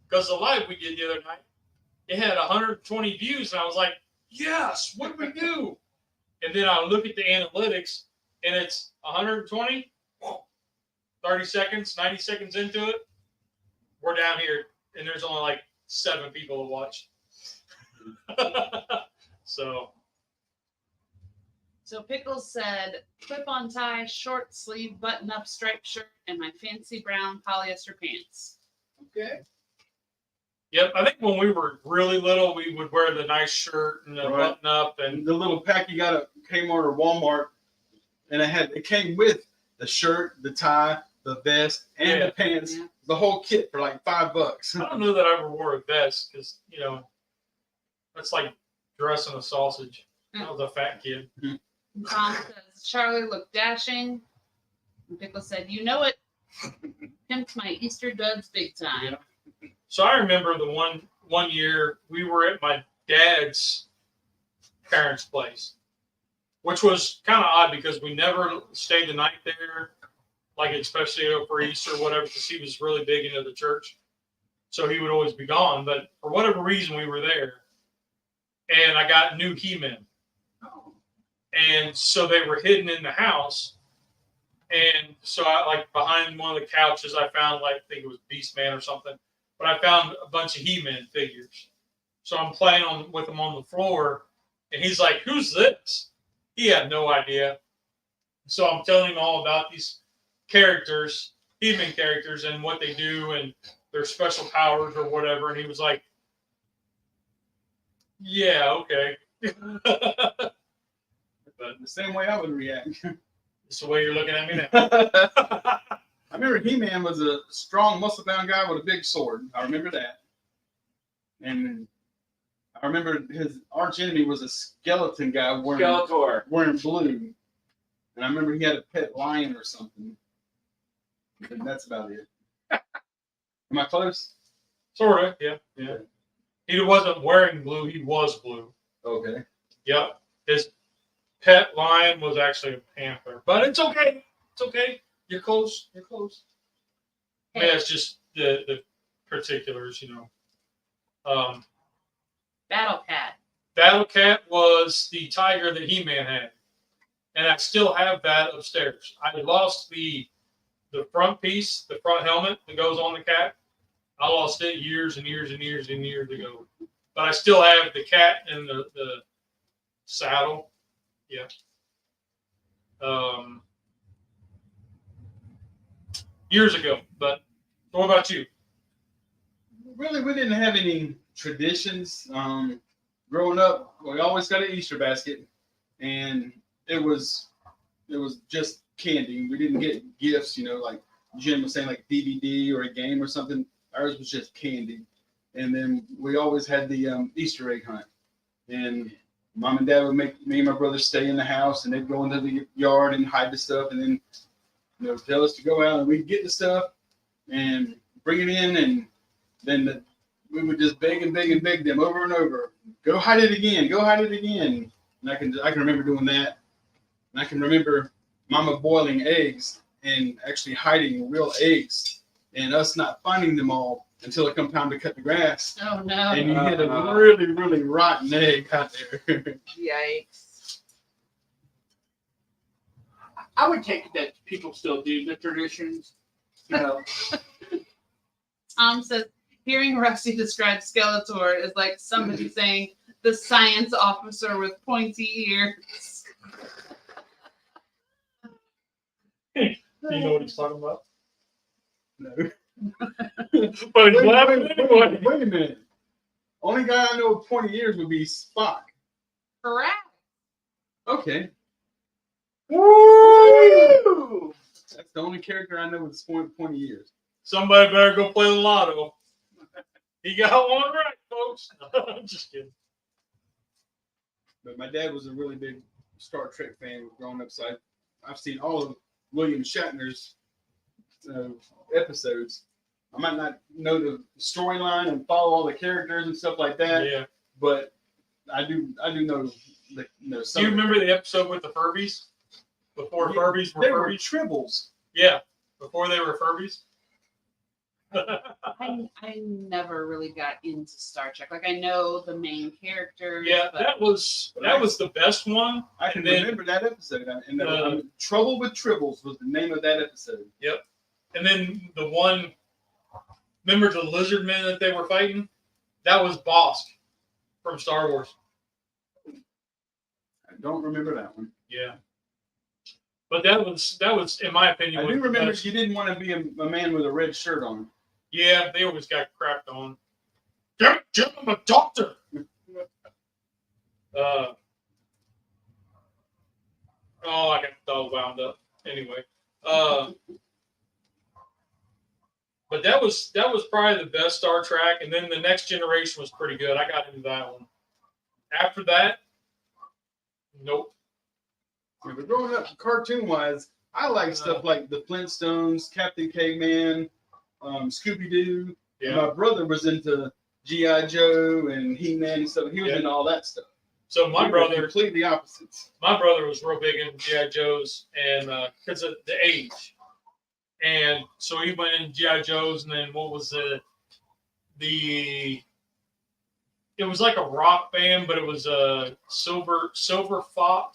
Speaker 1: Because the live we did the other night, it had 120 views, and I was like, yes, what did we do? And then I look at the analytics, and it's 120, 30 seconds, 90 seconds into it. We're down here, and there's only like 7 people to watch. So
Speaker 3: Pickles said, clip-on tie, short sleeve, button-up striped shirt, and my fancy brown polyester pants.
Speaker 4: Okay.
Speaker 1: yep, I think when we were really little, we would wear the nice shirt and the
Speaker 2: Right.
Speaker 1: button up, and
Speaker 2: And the little pack you got at Kmart or Walmart, and it came with the shirt, the tie, the vest, and the pants,
Speaker 3: Yeah.
Speaker 2: the whole kit for like $5.
Speaker 1: I don't know that I ever wore a vest because that's like dressing a sausage. I was a fat kid.
Speaker 3: Tom says, Charlie looked dashing. And Pickles said, you know it. Pimped my Easter duds big time.
Speaker 1: So I remember the one year we were at my dad's parents' place, which was kind of odd because we never stayed the night there, like especially for Easter or whatever, because he was really big into the church. So he would always be gone. But for whatever reason, we were there, and I got new He-Man.
Speaker 4: Oh.
Speaker 1: And so they were hidden in the house. And so I like behind one of the couches, I found like, I think it was Beastman or something, but I found a bunch of He-Man figures. So I'm playing with him on the floor, and he's like, "Who's this?" He had no idea. So I'm telling him all about these characters, He-Man characters, and what they do and their special powers or whatever. And he was like, "Yeah, okay." But
Speaker 2: The same way I would react.
Speaker 1: it's the way you're looking at me now.
Speaker 2: I remember He-Man was a strong, muscle-bound guy with a big sword. I remember that. And I remember his arch enemy was a skeleton guy wearing blue. And I remember he had a pet lion or something. And that's about it. Am I close?
Speaker 1: Sort of, yeah. He wasn't wearing blue, he was blue.
Speaker 2: Okay.
Speaker 1: Yep. His pet lion was actually a panther. But it's okay. It's okay. You're close. You're close.
Speaker 3: Hey.
Speaker 1: Yeah, it's just the particulars, you know.
Speaker 3: Battle Cat.
Speaker 1: Battle Cat was the tiger that He-Man had. And I still have that upstairs. I lost the front piece, the front helmet that goes on the cat. I lost it years and years and years and years ago. But I still have the cat and the saddle. Yeah. Years ago. But what about you?
Speaker 2: Really, we didn't have any traditions. Growing up, we always got an Easter basket, and it was just candy. We didn't get gifts, you know, like Jim was saying, like DVD or a game or something. Ours was just candy. And then we always had the Easter egg hunt. And Mom and Dad would make me and my brother stay in the house, and they'd go into the yard and hide the stuff, and then, you know, tell us to go out, and we'd get the stuff and bring it in, and then we would just beg them over and over. Go hide it again. Go hide it again. And I can remember doing that. And I can remember Mama boiling eggs and actually hiding real eggs, and us not finding them all until it come time to cut the grass.
Speaker 3: Oh no.
Speaker 2: And you hit a really, really rotten egg out there.
Speaker 3: Yikes.
Speaker 4: I would take that people still do the traditions. You know,
Speaker 3: Tom says, hearing Rusty describe Skeletor is like somebody saying the science officer with pointy ears.
Speaker 1: Do you know what he's talking about?
Speaker 2: No.
Speaker 1: But he's laughing anyway.
Speaker 2: Wait a minute. Only guy I know with 20 years would be Spock.
Speaker 3: Correct.
Speaker 2: Okay.
Speaker 1: Woo!
Speaker 2: That's the only character I know with 20 years.
Speaker 1: Somebody better go play the lotto. He got one right, folks. I'm just kidding.
Speaker 2: But my dad was a really big Star Trek fan growing up, so I've seen all of William Shatner's episodes. I might not know the storyline and follow all the characters and stuff like that.
Speaker 1: Yeah.
Speaker 2: But I do know some.
Speaker 1: Do you remember the episode with the Furbies? Before Furbies were
Speaker 2: They were
Speaker 1: Furbies?
Speaker 2: tribbles.
Speaker 1: Yeah. Before they were Furbies?
Speaker 3: I never really got into Star Trek. Like I know the main characters.
Speaker 1: Yeah,
Speaker 3: but
Speaker 1: that was the best one.
Speaker 2: I can
Speaker 1: And then-
Speaker 2: remember that episode. And Trouble with Tribbles was the name of that episode.
Speaker 1: Yep. And then the one, remember the lizard men that they were fighting? That was Bosk from Star Wars.
Speaker 2: I don't remember that one.
Speaker 1: Yeah. But that was in my opinion.
Speaker 2: I
Speaker 1: was
Speaker 2: do
Speaker 1: the
Speaker 2: remember
Speaker 1: best.
Speaker 2: you didn't want to be a man with a red shirt on.
Speaker 1: Yeah, they always got crapped on. Damn it, Jim, I'm a doctor. I got the dog wound up. Anyway, but that was probably the best Star Trek, and then the Next Generation was pretty good. I got into that one. After that, nope.
Speaker 2: Yeah, but growing up, cartoon-wise, I like stuff like the Flintstones, Captain Caveman, Scooby-Doo.
Speaker 1: Yeah.
Speaker 2: My brother was into G.I. Joe and He-Man and stuff. He was
Speaker 1: Yeah.
Speaker 2: into all that stuff.
Speaker 1: So my
Speaker 2: We were
Speaker 1: brother
Speaker 2: completely opposites.
Speaker 1: My brother was real big into G.I. Joes, and because of the age, and so he went in G.I. Joes, and then what was it it was like a rock band, but it was a silver hawk,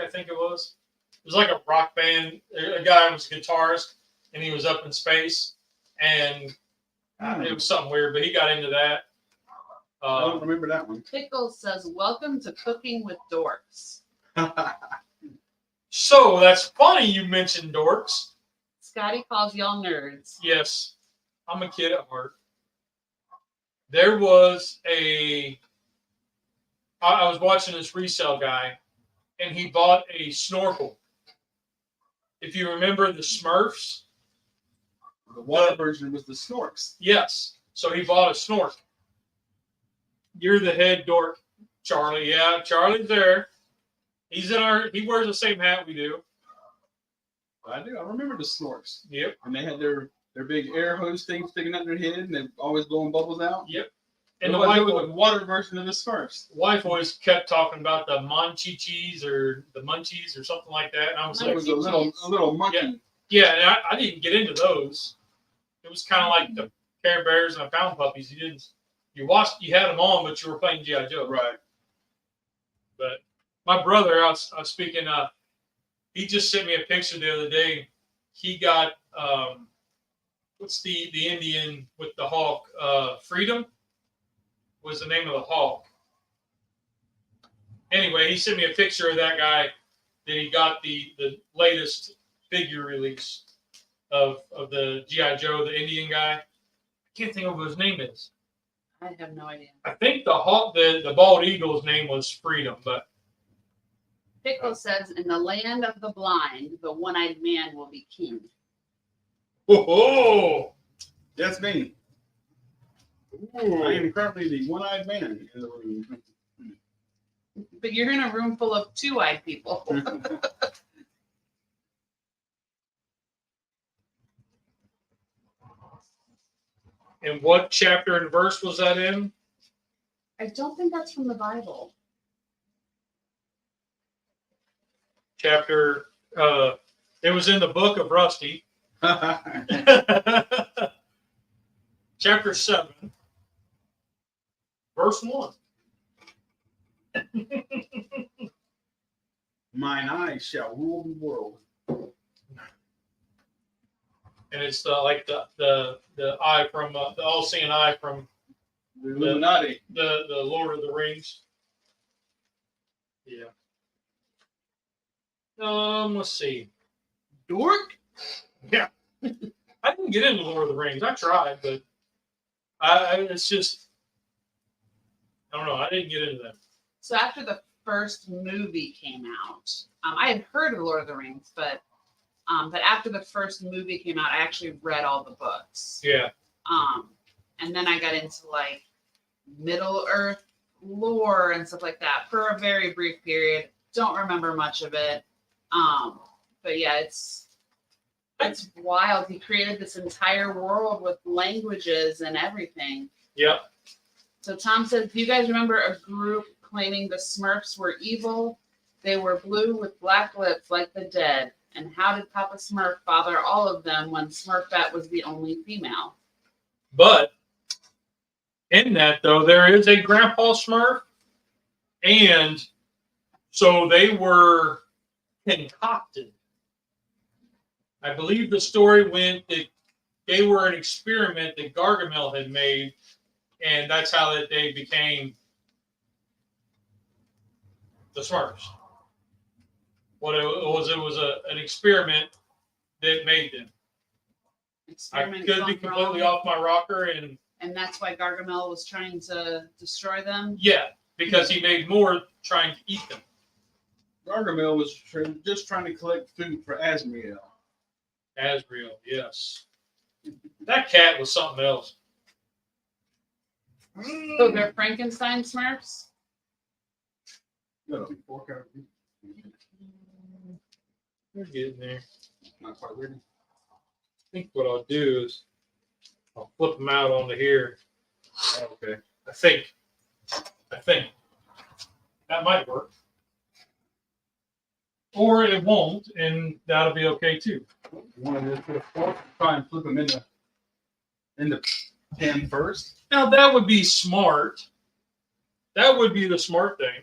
Speaker 1: I think it was. It was like a rock band. A guy was a guitarist, and he was up in space, and it was something weird. But he got into that.
Speaker 2: I don't remember that one.
Speaker 3: Pickles says, "Welcome to Cooking with Dorks."
Speaker 1: So that's funny you mentioned dorks.
Speaker 3: Scotty calls y'all nerds.
Speaker 1: Yes, I'm a kid at heart. There was I was watching this resale guy, and he bought a snorkel. If you remember the Smurfs.
Speaker 2: The water version was the Snorks.
Speaker 1: Yes. So he bought a snork. You're the head dork, Charlie. Yeah, Charlie's there. He wears the same hat we do.
Speaker 2: I do. I remember the Snorks.
Speaker 1: Yep.
Speaker 2: And they had their big air hose thing sticking out their head, and they're always blowing bubbles out.
Speaker 1: Yep.
Speaker 2: And
Speaker 1: And
Speaker 2: the wife was the water version of the Smurfs.
Speaker 1: wife always kept talking about the Monchichis or the Munchies or something like that. And I was
Speaker 2: It
Speaker 1: like,
Speaker 2: was a little monkey.
Speaker 1: yeah, and I didn't get into those. It was kind of like the Care Bears and the Pound Puppies. You had them on, but you were playing G.I. Joe.
Speaker 2: Right.
Speaker 1: But my brother, I was speaking, he just sent me a picture the other day. He got, what's the Indian with the hawk? Freedom was the name of the hawk. Anyway, he sent me a picture of that guy that he got the latest figure release of the G.I. Joe, the Indian guy. I can't think of what his name is.
Speaker 3: I have no idea.
Speaker 1: I think the hawk, the bald eagle's name was Freedom, but
Speaker 3: Pickle says, "In the land of the blind, the one-eyed man will be king."
Speaker 1: oh,
Speaker 2: That's me. I am currently the one-eyed man in the room.
Speaker 3: But you're in a room full of two-eyed people.
Speaker 1: and what chapter and verse was that in?
Speaker 3: I don't think that's from the Bible.
Speaker 1: Chapter, it was in the book of Rusty. Chapter 7, verse 1.
Speaker 2: Mine eyes shall rule the world.
Speaker 1: And it's like the eye from the all-seeing eye from
Speaker 2: The Illuminati.
Speaker 1: the Lord of the Rings. Yeah. Let's see.
Speaker 2: Dork?
Speaker 1: Yeah. I didn't get into Lord of the Rings. I tried, but it's just, I don't know. I didn't get into them.
Speaker 3: So after the first movie came out, I had heard of Lord of the Rings, but after the first movie came out, I actually read all the books.
Speaker 1: Yeah.
Speaker 3: And then I got into like Middle Earth lore and stuff like that for a very brief period. Don't remember much of it. But yeah, it's wild. He created this entire world with languages and everything.
Speaker 1: Yep.
Speaker 3: So Tom says, "Do you guys remember a group claiming the Smurfs were evil? They were blue with black lips like the dead. And how did Papa Smurf bother all of them when Smurfette was the only female?"
Speaker 1: But in that, though, there is a Grandpa Smurf. And so they were concocted. I believe the story went that they were an experiment that Gargamel had made. And that's how that they became the Smurfs. What it was an experiment that made them.
Speaker 3: Experiment
Speaker 1: I could be
Speaker 3: gone
Speaker 1: completely
Speaker 3: wrong,
Speaker 1: off my rocker, and
Speaker 3: and that's why Gargamel was trying to destroy them.
Speaker 1: yeah, because he made more trying to eat them.
Speaker 2: Gargamel was just trying to collect food for Azrael.
Speaker 1: Asriel, yes. That cat was something else.
Speaker 3: So they're Frankenstein Smurfs?
Speaker 2: No, fork out.
Speaker 1: We're getting there.
Speaker 2: Not quite ready.
Speaker 1: I think what I'll do is I'll flip them out onto here.
Speaker 2: Okay.
Speaker 1: I think that might work, or it won't, and that'll be okay too.
Speaker 2: You want to just put a fork, try and flip them in the pan first.
Speaker 1: Now that would be smart. That would be the smart thing.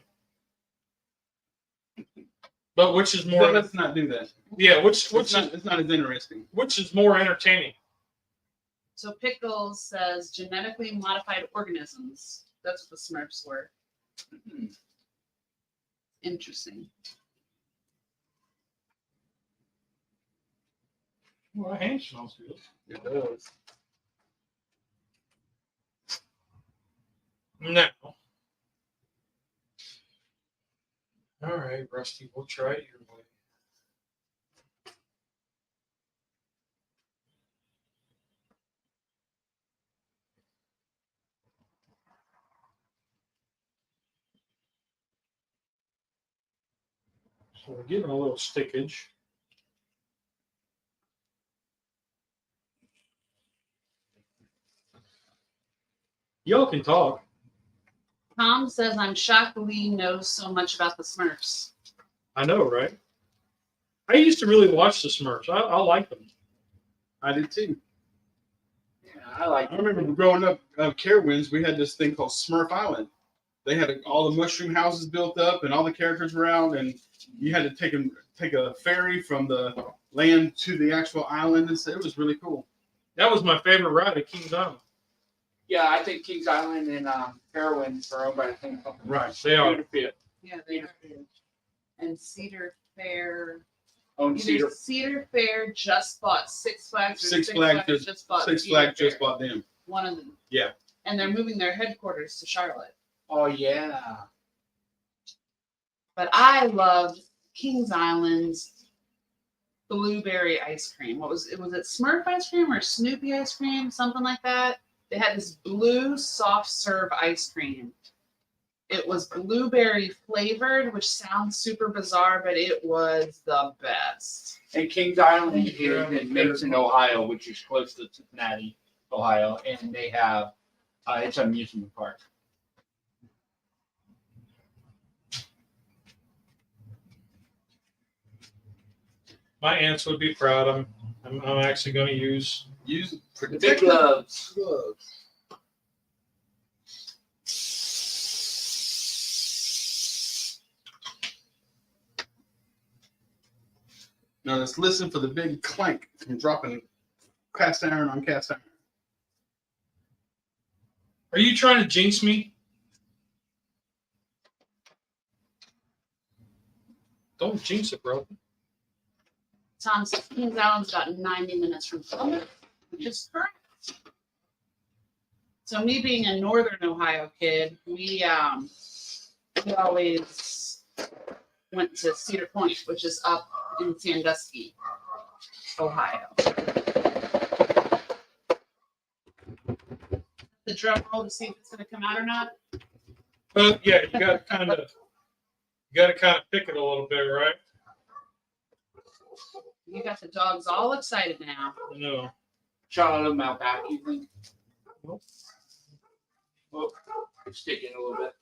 Speaker 1: But which is
Speaker 2: But
Speaker 1: more?
Speaker 2: let's not do that.
Speaker 1: Yeah,
Speaker 2: It's not as interesting.
Speaker 1: which is more entertaining?
Speaker 3: So Pickles says genetically modified organisms. That's what the Smurfs were. Interesting.
Speaker 1: Well, hand smells good.
Speaker 2: It does.
Speaker 1: No. All right, Rusty, we'll try it your way. So we're getting a little stickage. Y'all can talk.
Speaker 3: Tom says, I'm shocked Lee knows so much about the Smurfs.
Speaker 1: I know, right? I used to really watch the Smurfs. I like them.
Speaker 2: I did too.
Speaker 4: Yeah, I like
Speaker 2: I remember growing up, Carowinds, we had this thing called Smurf Island. They had all the mushroom houses built up, and all the characters were out, and you had to take a ferry from the land to the actual island. And so it was really cool.
Speaker 1: That was my favorite ride at Kings Island.
Speaker 4: Yeah, I think Kings Island and Carowinds are owned by the same company.
Speaker 1: Right, they are.
Speaker 3: Yeah, they are. And Cedar Fair.
Speaker 4: Own
Speaker 3: Either
Speaker 4: Cedar.
Speaker 3: Cedar Fair just bought Six Flags, or
Speaker 2: Six Flags
Speaker 3: just bought
Speaker 2: Six
Speaker 3: Cedar
Speaker 2: Flags just
Speaker 3: Fair.
Speaker 2: bought them.
Speaker 3: One of them.
Speaker 2: Yeah.
Speaker 3: And they're moving their headquarters to Charlotte.
Speaker 4: Oh yeah.
Speaker 3: But I loved Kings Island's blueberry ice cream. Was it Smurf ice cream or Snoopy ice cream? Something like that. They had this blue soft serve ice cream. It was blueberry flavored, which sounds super bizarre, but it was the best.
Speaker 4: And Kings Island is in Mason, Ohio, which is close to Cincinnati, Ohio, and they have it's an amusement park.
Speaker 1: My aunts would be proud. I'm actually going to use.
Speaker 2: Use
Speaker 4: The big gloves.
Speaker 2: gloves. Now let's listen for the big clank from dropping cast iron on cast iron.
Speaker 1: Are you trying to jinx me? Don't jinx it, bro.
Speaker 3: Tom says Kings Island's about 90 minutes from Plymouth, which is correct. So me being a Northern Ohio kid, we always went to Cedar Point, which is up in Sandusky, Ohio. The drum roll to see if it's going to come out or not.
Speaker 1: But yeah, you got to kind of pick it a little bit, right?
Speaker 3: You got the dogs all excited now.
Speaker 1: No.
Speaker 4: Shot them out back, you think?
Speaker 1: Nope.
Speaker 4: Well, stick in a little bit.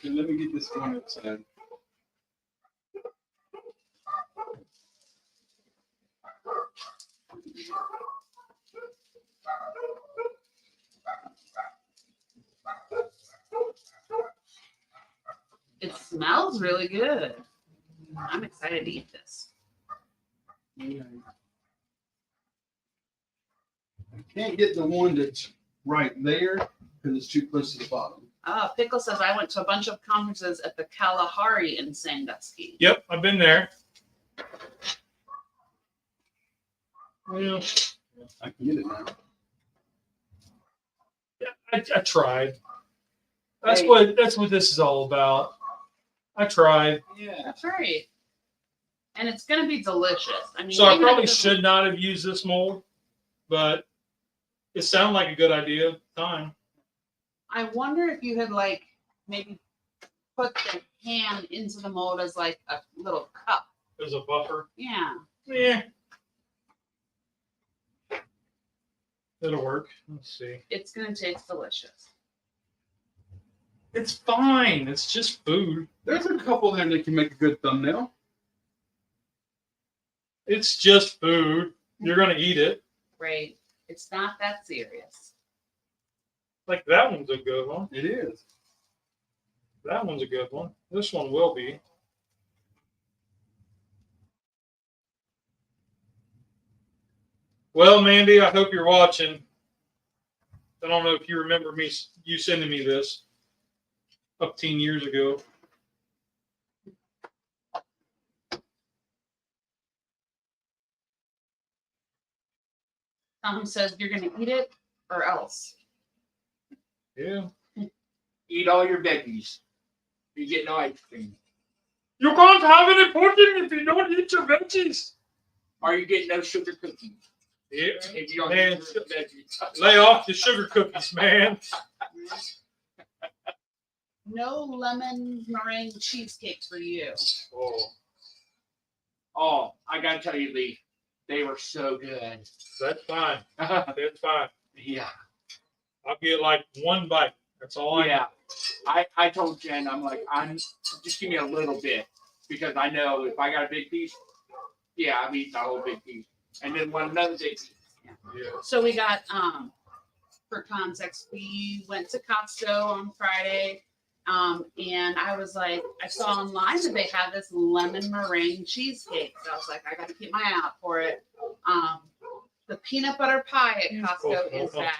Speaker 2: Okay, let me get this one outside.
Speaker 3: It smells really good. I'm excited to eat this.
Speaker 2: I can't get the one that's right there because it's too close to the bottom.
Speaker 3: Pickle says I went to a bunch of conferences at the Kalahari in Sandusky.
Speaker 1: Yep, I've been there. Well,
Speaker 2: I can get it now.
Speaker 1: yeah, I tried. That's
Speaker 4: Hey.
Speaker 1: what this is all about. I tried.
Speaker 4: Yeah.
Speaker 3: That's right. And it's going to be delicious. I mean,
Speaker 1: So I
Speaker 3: even if
Speaker 1: probably
Speaker 3: it doesn't-
Speaker 1: should not have used this mold, but it sounded like a good idea at the time.
Speaker 3: I wonder if you had maybe put the pan into the mold as like a little cup.
Speaker 1: There's a buffer.
Speaker 3: Yeah.
Speaker 1: Yeah. It'll work. Let's see.
Speaker 3: It's going to taste delicious.
Speaker 1: It's fine. It's just food.
Speaker 2: There's a couple there that can make a good thumbnail.
Speaker 1: It's just food. You're gonna eat it.
Speaker 3: Right. It's not that serious.
Speaker 1: Like that one's a good one.
Speaker 2: It is.
Speaker 1: That one's a good one. This one will be. Well, Mandy, I hope you're watching. I don't know if you remember you sending me this up 10 years ago.
Speaker 3: Tom says you're going to eat it or else.
Speaker 1: Yeah.
Speaker 4: Eat all your veggies. You get no ice cream.
Speaker 1: You can't have any pudding if you don't eat your veggies.
Speaker 4: Or you get no sugar cookies.
Speaker 1: Yeah.
Speaker 4: If you don't
Speaker 1: Man,
Speaker 4: eat your veggies.
Speaker 1: lay off the sugar cookies, man.
Speaker 3: No lemon meringue cheesecake for you.
Speaker 1: Oh,
Speaker 4: Oh, I gotta tell you, Lee, they were so good.
Speaker 1: that's fine. That's fine.
Speaker 4: Yeah.
Speaker 1: I'll get like one bite. That's all I
Speaker 4: Yeah. I told Jen, I'm just give me a little bit because I know if I got a big piece, yeah, I'm eating the whole big piece. And then one another big piece.
Speaker 1: Yeah.
Speaker 3: So we got, for context, we went to Costco on Friday. And I was like, I saw online that they have this lemon meringue cheesecake. So I was like, I got to keep my eye out for it. The peanut butter pie at Costco is back.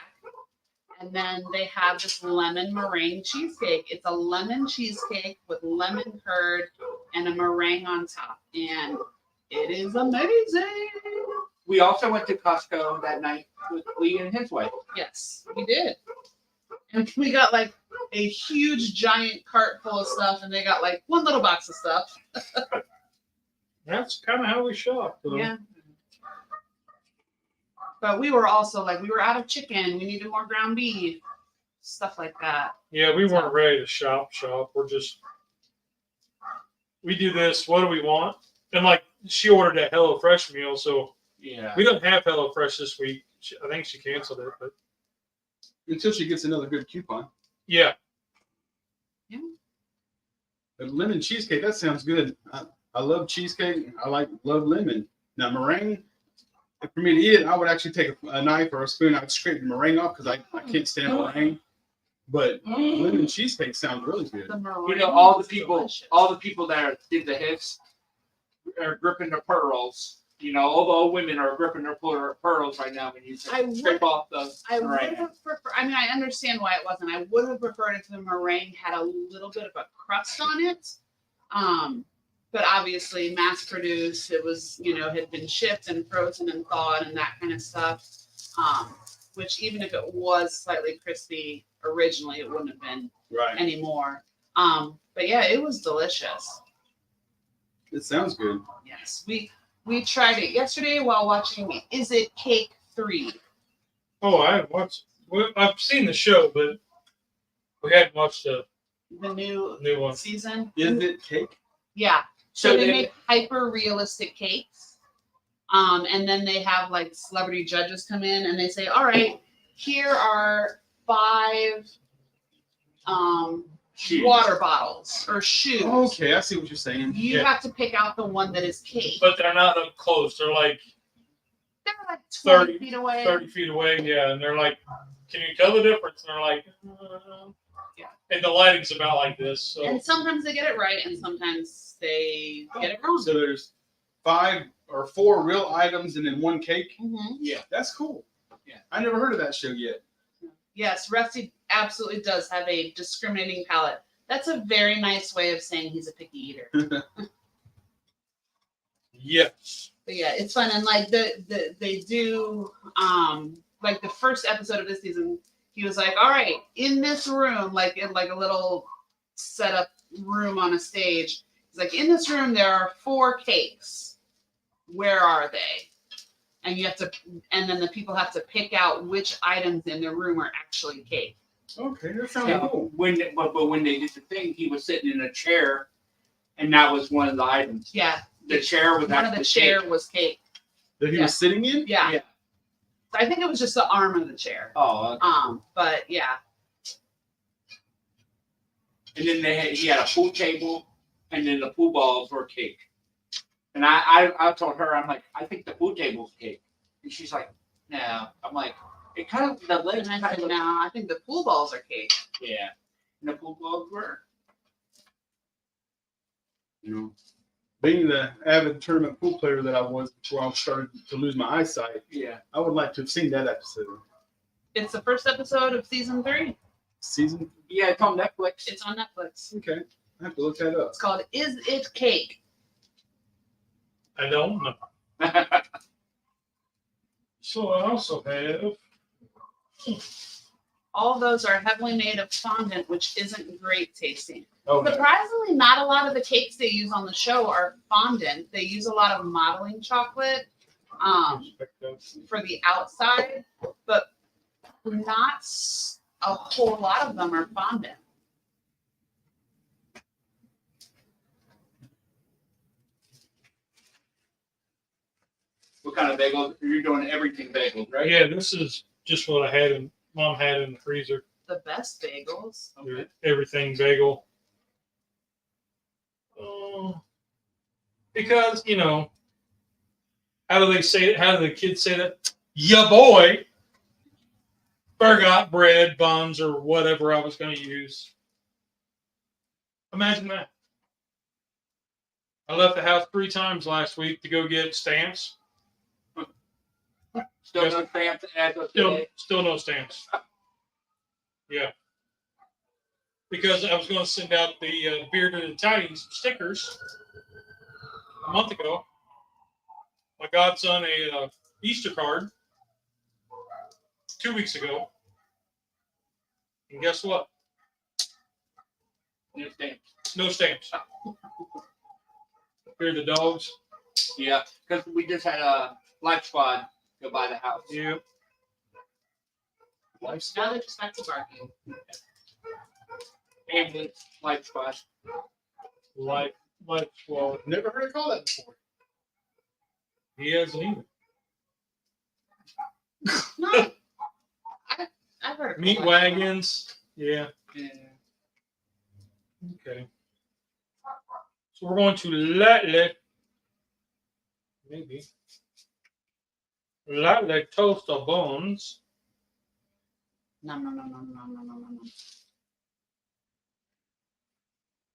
Speaker 3: And then they have this lemon meringue cheesecake. It's a lemon cheesecake with lemon curd and a meringue on top. And it is amazing.
Speaker 4: We also went to Costco that night with Lee and his wife.
Speaker 3: Yes, we did. And we got like a huge giant cart full of stuff, and they got like one little box of stuff.
Speaker 1: That's kind of how we shop. Though.
Speaker 3: Yeah. But we were also like, we were out of chicken. We needed more ground beef, stuff like that.
Speaker 1: Yeah, we weren't ready to shop. We do this. What do we want? And like, she ordered that HelloFresh meal, so
Speaker 4: Yeah.
Speaker 1: we don't have HelloFresh this week. I think she canceled it, but
Speaker 2: Until she gets another good coupon.
Speaker 1: yeah.
Speaker 2: The lemon cheesecake, that sounds good. I love cheesecake. Love lemon. Now meringue, for me to eat it, I would actually take a knife or a spoon. I'd scrape the meringue off because I can't stand meringue. But lemon cheesecake sounds really good.
Speaker 3: The meringue
Speaker 4: You know, all the
Speaker 3: is
Speaker 4: people
Speaker 3: delicious.
Speaker 4: that did the hits are gripping their pearls. You know, all the old women are gripping their pearls right now when you scrape off the
Speaker 3: I would
Speaker 4: meringue.
Speaker 3: have preferred. I mean, I understand why it wasn't. I would have preferred if the meringue had a little bit of a crust on it. But obviously, mass produced. It was, had been shipped and frozen and thawed and that kind of stuff. Which even if it was slightly crispy originally, it wouldn't have been
Speaker 2: Right.
Speaker 3: anymore. But yeah, it was delicious.
Speaker 2: It sounds good.
Speaker 3: Yes, we tried it yesterday while watching Is It Cake 3?
Speaker 1: Oh, I haven't watched. Well, I've seen the show, but we hadn't watched the
Speaker 3: The new
Speaker 1: one.
Speaker 3: season.
Speaker 2: Is it cake?
Speaker 3: Yeah. So they
Speaker 4: they-
Speaker 3: make hyper realistic cakes. And then they have like celebrity judges come in and they say, all right, here are 5
Speaker 4: Shoes.
Speaker 3: water bottles or shoes.
Speaker 2: Okay, I see what you're saying.
Speaker 3: You
Speaker 1: Yeah.
Speaker 3: have to pick out the one that is cake.
Speaker 1: But they're not up close. They're like
Speaker 3: They're like 20
Speaker 1: 30
Speaker 3: feet away.
Speaker 1: 30 feet away. Yeah, and they're like, can you tell the difference? And they're like,
Speaker 3: Yeah.
Speaker 1: And the lighting's about like this. So
Speaker 3: And sometimes they get it right and sometimes they get it wrong.
Speaker 2: So there's 5 or 4 real items and then 1 cake.
Speaker 3: Mhm.
Speaker 2: That's cool.
Speaker 4: Yeah.
Speaker 2: I never heard of that show yet.
Speaker 3: Yes, Rusty absolutely does have a discriminating palate. That's a very nice way of saying he's a picky eater.
Speaker 1: yes.
Speaker 3: But yeah, it's fun. And like they do like the first episode of this season, he was like, all right, in this room, like in like a little setup room on a stage, he's like, in this room there are 4 cakes. Where are they? And and then the people have to pick out which items in the room are actually cake.
Speaker 2: Okay, that sounds
Speaker 4: Yeah,
Speaker 2: cool.
Speaker 4: but when they did the thing, he was sitting in a chair, and that was one of the items.
Speaker 3: Yeah,
Speaker 4: The chair was
Speaker 3: one of the
Speaker 4: actually
Speaker 3: chair
Speaker 4: cake.
Speaker 3: was cake.
Speaker 2: That he
Speaker 3: Yeah.
Speaker 2: was sitting in?
Speaker 3: Yeah.
Speaker 4: Yeah.
Speaker 3: I think it was just the arm of the chair.
Speaker 4: Oh, okay.
Speaker 3: But yeah.
Speaker 4: And then he had a pool table, and then the pool balls were cake. And I told her, I'm like, I think the pool table's cake. And she's like, no. I'm like, it kind of, the legs
Speaker 3: And I
Speaker 4: kind
Speaker 3: said,
Speaker 4: of
Speaker 3: no, I think the pool balls are cake.
Speaker 4: yeah. And the pool balls were.
Speaker 2: You know, being the avid tournament pool player that I was before I started to lose my eyesight,
Speaker 4: Yeah.
Speaker 2: I would like to have seen that episode.
Speaker 3: It's the first episode of season 3.
Speaker 2: Season?
Speaker 4: Yeah, it's on Netflix.
Speaker 3: It's on Netflix.
Speaker 2: Okay. I have to look that up.
Speaker 3: It's called Is It Cake?
Speaker 1: I don't know. So I also have.
Speaker 3: All those are heavily made of fondant, which isn't great tasting.
Speaker 2: Oh,
Speaker 3: Surprisingly, not a lot of the cakes they use on the show are fondant. They use a lot of modeling chocolate for the outside, but not a whole lot of them are fondant.
Speaker 4: What kind of bagels? You're doing everything bagels, right?
Speaker 1: Yeah, this is just what I had and Mom had in the freezer.
Speaker 3: The best bagels.
Speaker 4: Okay.
Speaker 1: Everything bagel. Because how do they say it? How do the kids say that? Ya boy. Forgot bread, buns, or whatever I was going to use. Imagine that. I left the house 3 times last week to go get stamps.
Speaker 4: Still no stamps as of today.
Speaker 1: Still no stamps. Yeah. Because I was going to send out the Bearded Italian stickers a month ago. My godson a Easter card 2 weeks ago. And guess what?
Speaker 4: No stamps.
Speaker 1: No stamps. Here are the dogs.
Speaker 4: Yeah, because we just had a Life Squad go by the house.
Speaker 1: Yep.
Speaker 3: Now they're just back to barking.
Speaker 4: Ambulance, Life Squad.
Speaker 1: Life squad.
Speaker 2: never heard it called that before.
Speaker 1: He hasn't either.
Speaker 3: No. I've heard of
Speaker 1: Meat
Speaker 3: it.
Speaker 1: wagons. Yeah.
Speaker 4: Yeah.
Speaker 1: Okay. So we're going to lightly toast the buns.
Speaker 3: No.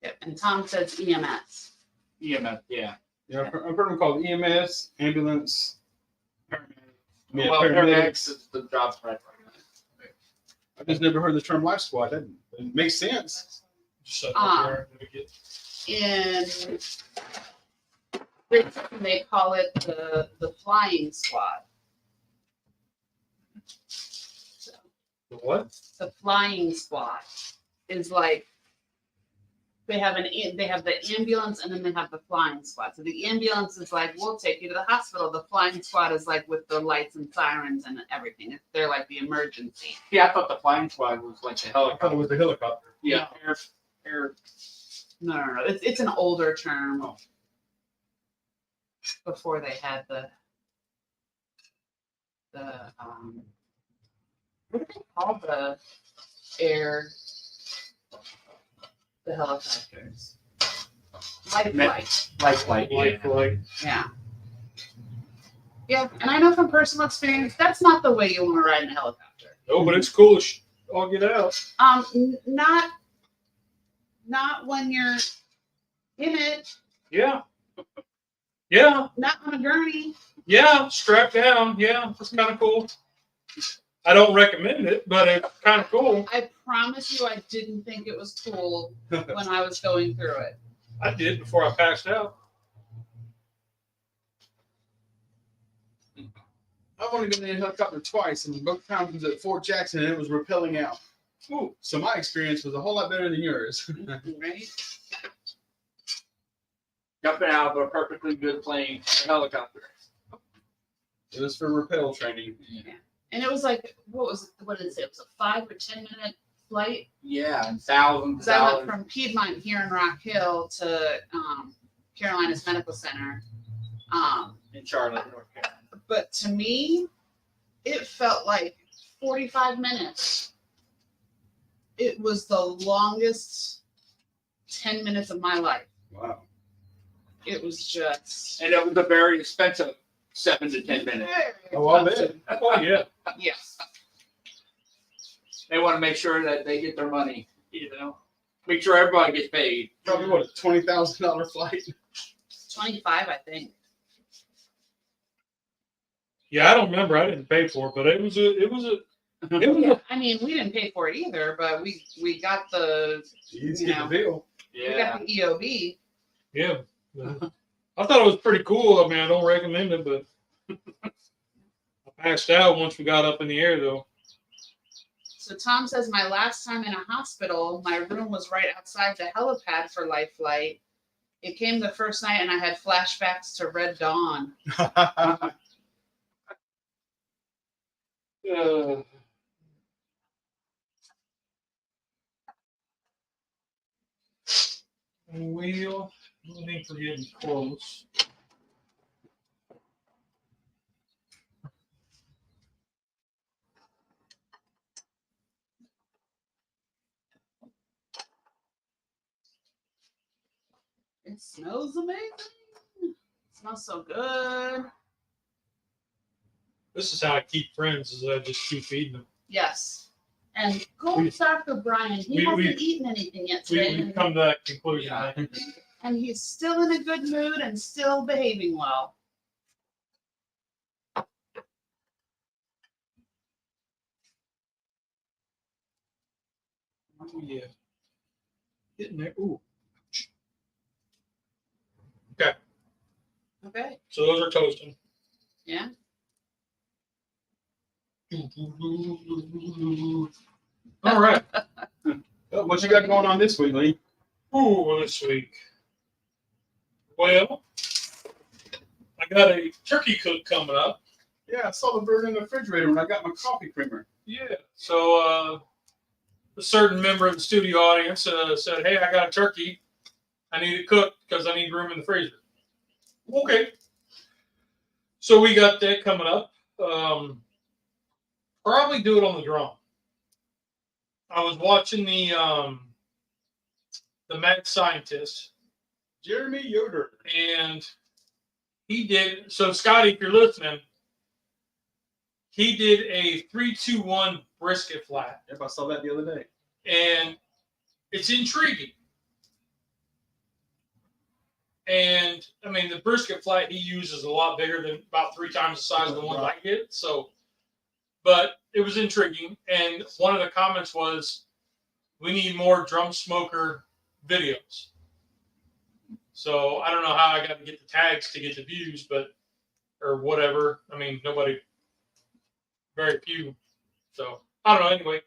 Speaker 3: Yep, and Tom says EMS.
Speaker 4: EMS, yeah.
Speaker 2: Yeah, I've heard them called EMS, ambulance. Yeah,
Speaker 4: Well,
Speaker 2: paramedics.
Speaker 4: paramedics is the job right.
Speaker 2: I've just never heard the term life squad. That it makes sense.
Speaker 1: Just set that there. Let me get-
Speaker 3: In Britain, they call it the flying squad. So,
Speaker 1: The what?
Speaker 3: the flying squad is like they have the ambulance and then they have the flying squad. So the ambulance is like, we'll take you to the hospital. The flying squad is like with the lights and sirens and everything. They're like the emergency.
Speaker 4: Yeah, I thought the flying squad was like the
Speaker 2: I thought it
Speaker 4: helicopter.
Speaker 2: was the helicopter.
Speaker 4: Yeah, air.
Speaker 3: No. It's an older term. Before they had the what do they call the air, the helicopters? Life flight.
Speaker 4: Life flight.
Speaker 1: Like,
Speaker 3: Yeah. Yeah, and I know from personal experience that's not the way you want to ride in a helicopter.
Speaker 1: no, but it's cool. I'll get out.
Speaker 3: Not when you're in it,
Speaker 1: Yeah. Yeah.
Speaker 3: not on a gurney.
Speaker 1: Yeah. Strapped down. Yeah. That's kind of cool. I don't recommend it, but it's kind of cool.
Speaker 3: I promise you, I didn't think it was cool when I was going through it.
Speaker 1: I did before I passed out.
Speaker 2: I've only been in a helicopter twice, and both times was at Fort Jackson, and it was rappelling out. Ooh, so my experience was a whole lot better than yours.
Speaker 3: Right?
Speaker 4: Jumping out of a perfectly good plane or helicopter.
Speaker 2: It was for rappel training.
Speaker 3: And it was like, what did it say? It was a 5 or 10 minute flight.
Speaker 4: Yeah, and thousands.
Speaker 3: Because I went from Piedmont here in Rock Hill to Carolinas Medical Center.
Speaker 4: In Charlotte, North Carolina.
Speaker 3: But to me, it felt like 45 minutes. It was the longest 10 minutes of my life.
Speaker 2: Wow.
Speaker 3: It was just.
Speaker 4: And it was a very expensive 7 to 10 minutes.
Speaker 2: Oh, I bet.
Speaker 1: Oh yeah.
Speaker 3: Yes.
Speaker 4: They want to make sure that they get their money, you know. Make sure everybody gets paid.
Speaker 2: Probably what, a $20,000 flight?
Speaker 3: 25, I think.
Speaker 1: Yeah, I don't remember. I didn't pay for it, but it was a.
Speaker 3: Yeah, I mean, we didn't pay for it either, but we got the
Speaker 2: Jeez,
Speaker 3: You
Speaker 2: get
Speaker 3: know.
Speaker 2: the bill.
Speaker 3: we got the EOB.
Speaker 1: Yeah. I thought it was pretty cool. I mean, I don't recommend it, but I passed out once we got up in the air, though.
Speaker 3: So Tom says my last time in a hospital, my room was right outside the helipad for Life Flight. It came the first night, and I had flashbacks to Red Dawn.
Speaker 1: Wheel. I think we're getting close.
Speaker 3: It smells amazing. It smells so good.
Speaker 1: This is how I keep friends: is I just keep feeding them.
Speaker 3: Yes. And go talk to Brian. He
Speaker 1: we-
Speaker 3: hasn't eaten anything yet today.
Speaker 1: We've come to that conclusion.
Speaker 4: Yeah.
Speaker 3: And he's still in a good mood and still behaving well.
Speaker 1: Oh, yeah. Getting there. Ooh.
Speaker 3: Okay.
Speaker 1: So those are toasting.
Speaker 3: Yeah.
Speaker 1: All right.
Speaker 2: Well, what you got going on this week, Lee?
Speaker 1: Ooh, this week. Well, I got a turkey cook coming up.
Speaker 2: Yeah, I saw the bird in the refrigerator when I got my coffee creamer.
Speaker 1: Yeah. So a certain member of the studio audience said, "Hey, I got a turkey. I need it cooked because I need room in the freezer." Okay. So we got that coming up. Probably do it on the drum. I was watching the Mad Scientist,
Speaker 2: Jeremy Yoder.
Speaker 1: and he did. So Scotty, if you're listening, he did a 3-2-1 brisket flat,
Speaker 2: Yep, I saw that the other day.
Speaker 1: and it's intriguing. And I mean, the brisket flat he uses a lot bigger than about 3 times the size of the ones I get. So, but it was intriguing. And one of the comments was, "We need more drum smoker videos." So I don't know how I got to get the tags to get the views, but or whatever. I mean, nobody, very few. So I don't know. Anyway,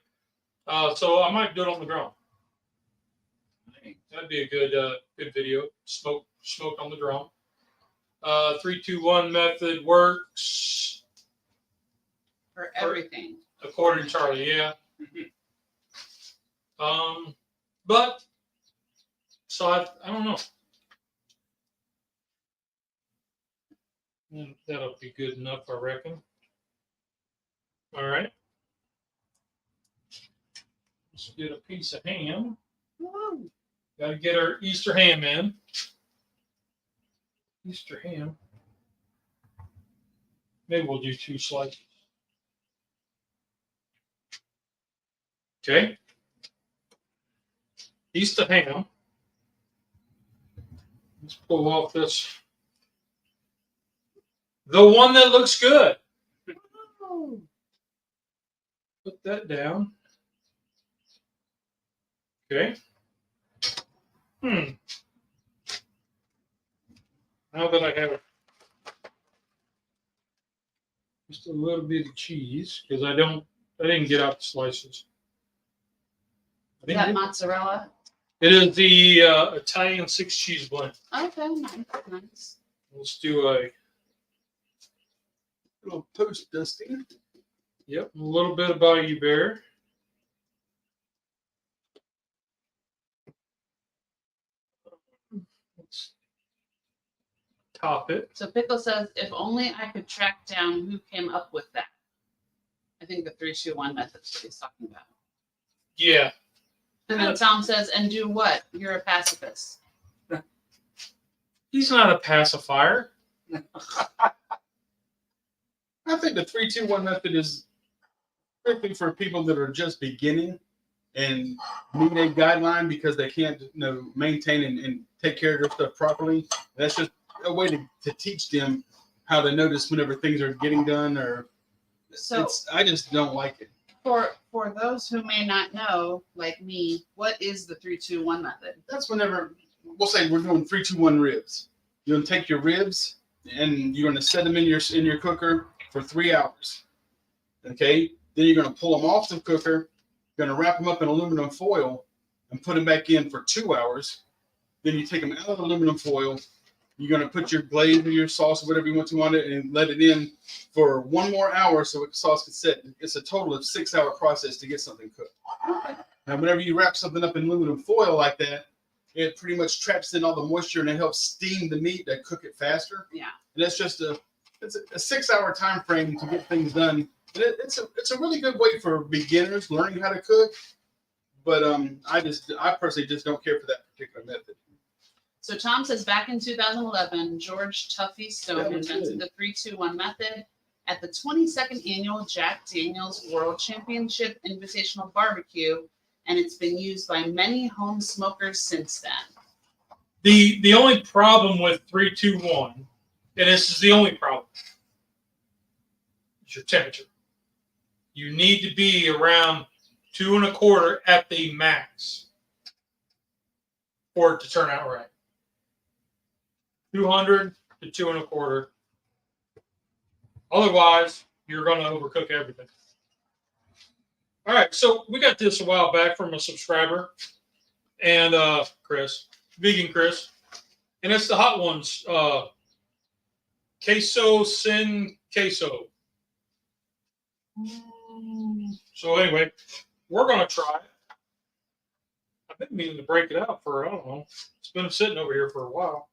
Speaker 1: so I might do it on the drum. That'd be a good video. Smoke on the drum. 3-2-1 method works
Speaker 3: For everything.
Speaker 1: according to Charlie. Yeah. But so I don't know. That'll be good enough, I reckon. All right. Let's get a piece of ham.
Speaker 3: Woo.
Speaker 1: Got to get our Easter ham in. Easter ham. Maybe we'll do 2 slices. Okay. Easter ham. Let's pull off this. The one that looks good.
Speaker 3: Woo.
Speaker 1: Put that down. Okay. Now that I have just a little bit of cheese, because I didn't get out the slices. I
Speaker 3: Is that
Speaker 1: think
Speaker 3: mozzarella?
Speaker 1: it is the Italian 6 cheese blend.
Speaker 3: Okay, nice.
Speaker 1: Let's do a
Speaker 2: little toast dusting.
Speaker 1: a little bit of Bayou Bear. Let's top it.
Speaker 3: So Pickle says, if only I could track down who came up with that. I think the 3-2-1 method is what he's talking about.
Speaker 1: Yeah.
Speaker 3: And then Tom says, and do what? You're a pacifist.
Speaker 1: He's not a pacifier.
Speaker 2: I think the 3-2-1 method is strictly for people that are just beginning and need a guideline because they can't maintain and take care of their stuff properly. That's just a way to teach them how to notice whenever things are getting done, or
Speaker 3: So
Speaker 2: I just don't like it.
Speaker 3: for those who may not know, like me, what is the 3-2-1 method?
Speaker 2: That's whenever we'll say we're doing 3-2-1 ribs. You're gonna take your ribs and you're gonna set them in your cooker for 3 hours. Okay, then you're gonna pull them off the cooker. You're gonna wrap them up in aluminum foil and put them back in for 2 hours. Then you take them out of aluminum foil. You're gonna put your glaze or your sauce or whatever you want to on it and let it in for 1 more hour so the sauce can set. It's a total of 6-hour process to get something cooked. Now, whenever you wrap something up in aluminum foil like that, it pretty much traps in all the moisture and it helps steam the meat to cook it faster.
Speaker 3: Yeah.
Speaker 2: And that's just a 6-hour time frame to get things done. And it's a really good way for beginners learning how to cook. But I personally just don't care for that particular method.
Speaker 3: So Tom says back in 2011, George Tuffy Stone
Speaker 2: That was
Speaker 3: invented the 3-2-1 method at the 22nd annual Jack Daniel's World Championship Invitational Barbecue, and it's been used by many home smokers since then.
Speaker 1: The only problem with 3-2-1, and this is the only problem, is your temperature. You need to be around 2 1/4 at the max for it to turn out right. 200 to 2 1/4. Otherwise, you're going to overcook everything. All right, so we got this a while back from a subscriber, and Chris, vegan Chris, and it's the hot ones, queso sin queso. So anyway, we're going to try it. I've been meaning to break it out for, I don't know, it's been sitting over here for a while.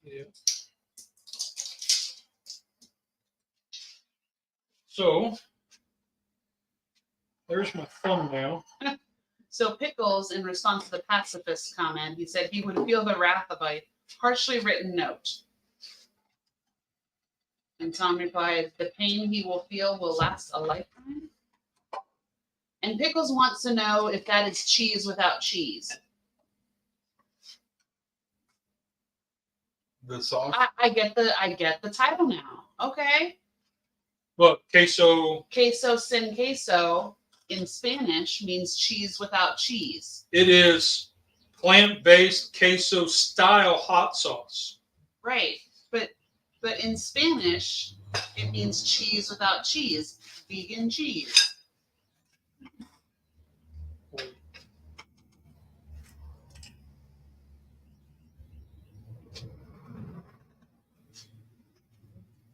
Speaker 1: Yeah. So, there's my thumbnail.
Speaker 3: So Pickles, in response to the pacifist comment, he said he would feel the wrath of a harshly written note. And Tom replied, the pain he will feel will last a lifetime. And Pickles wants to know if that is cheese without cheese.
Speaker 2: The sauce.
Speaker 3: I get the title now. Okay.
Speaker 1: Look, queso.
Speaker 3: Queso sin queso in Spanish means cheese without cheese.
Speaker 1: It is plant-based queso style hot sauce.
Speaker 3: Right. But in Spanish, it means cheese without cheese. Vegan cheese.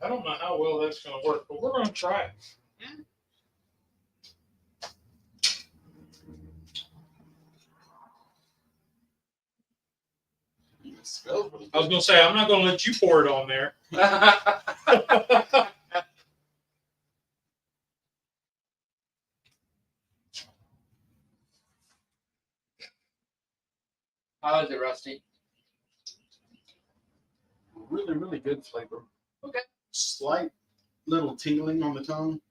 Speaker 1: I don't know how well that's going to work, but we're going to try it.
Speaker 3: Yeah.
Speaker 1: I was going to say, I'm not going to let you pour it on there.
Speaker 4: How is it, Rusty?
Speaker 2: Really, really good flavor.
Speaker 3: Okay.
Speaker 2: Slight little tingling on the tongue.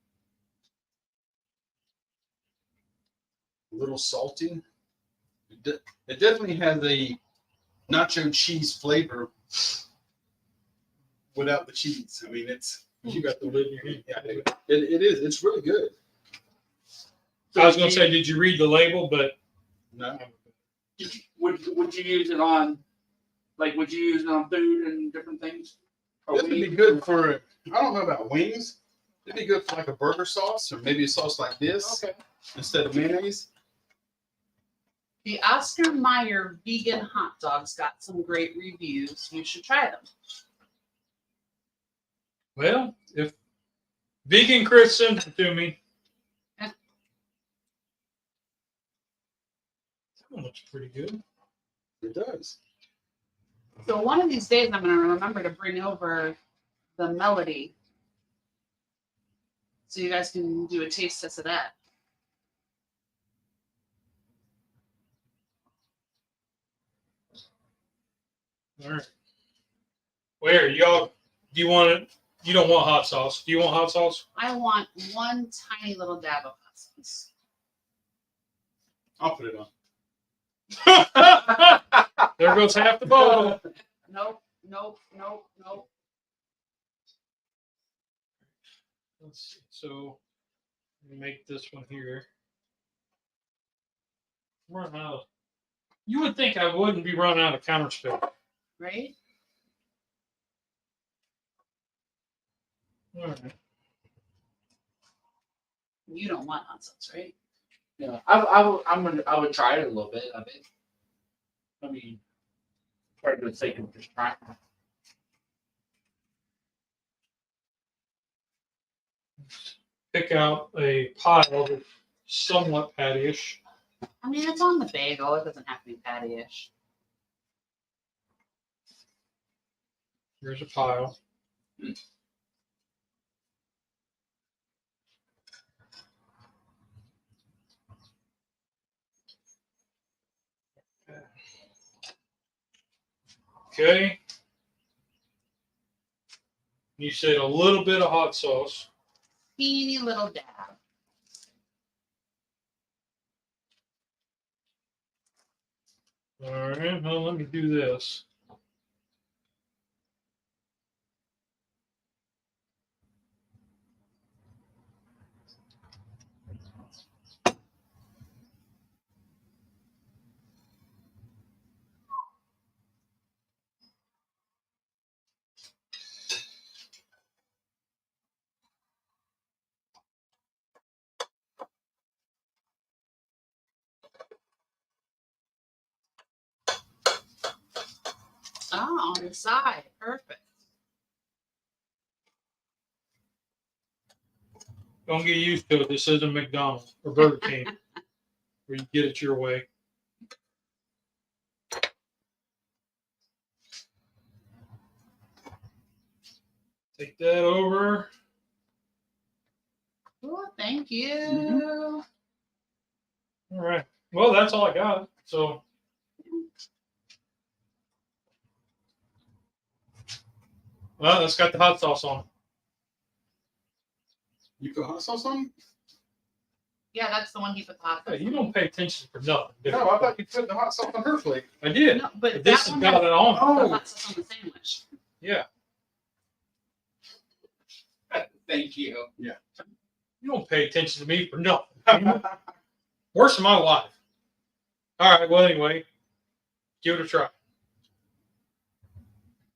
Speaker 2: A little salty. It definitely has a nacho cheese flavor without the cheese. I mean,
Speaker 1: You got the lid in your hand.
Speaker 2: yeah, it is. It's really good.
Speaker 1: I was going to say, did you read the label? But
Speaker 2: No.
Speaker 4: Would you use it on, like, would you use it on food and different things? Or
Speaker 2: This would be good for, I don't know about wings. It'd be good for like a burger sauce or maybe a sauce like this
Speaker 4: Okay.
Speaker 2: instead of mayonnaise.
Speaker 3: The Oscar Mayer vegan hot dogs got some great reviews. You should try them.
Speaker 1: well, if vegan Chris sends it to me,
Speaker 3: Yeah.
Speaker 1: that one looks pretty good.
Speaker 2: It does.
Speaker 3: So one of these days, I'm going to remember to bring over the melody So you guys can do a taste test of that.
Speaker 1: All right. Where y'all? Do you want it? You don't want hot sauce. Do you want hot sauce?
Speaker 3: I want one tiny little dab of hot sauce.
Speaker 2: I'll put it on.
Speaker 1: There goes half the bottle.
Speaker 3: Nope, nope, nope, nope.
Speaker 1: Let's see. So, let me make this one here. Run out. You would think I wouldn't be running out of counter space.
Speaker 3: Right?
Speaker 1: All right.
Speaker 3: You don't want hot sauce, right?
Speaker 4: Yeah, I would try it a little bit of it. I mean, for the sake of just trying.
Speaker 1: Pick out a pile that's somewhat patty-ish.
Speaker 3: I mean, it's on the bagel. It doesn't have to be patty-ish.
Speaker 1: Here's a pile. Okay. You said a little bit of hot sauce.
Speaker 3: Teeny little dab.
Speaker 1: All right. Well, let me do this.
Speaker 3: Oh, on the side. Perfect.
Speaker 1: Don't get used to it. This isn't McDonald's or Burger King where you get it your way. Take that over.
Speaker 3: Oh, thank you.
Speaker 1: All right. Well, that's all I got. So, well, that's got the hot sauce on.
Speaker 2: You put hot sauce on?
Speaker 3: Yeah, that's the one he put the hot sauce
Speaker 1: Hey, you don't pay attention for nothing. do you?
Speaker 2: No, I thought you put the hot sauce on her plate.
Speaker 1: I did.
Speaker 3: No, but
Speaker 1: This
Speaker 3: that
Speaker 1: has
Speaker 3: one
Speaker 1: got
Speaker 3: has
Speaker 1: it on.
Speaker 3: the
Speaker 2: Oh,
Speaker 3: hot sauce on the sandwich.
Speaker 1: Yeah.
Speaker 4: Thank you.
Speaker 1: You don't pay attention to me for nothing. Worst of my life. All right. Well, anyway, give it a try.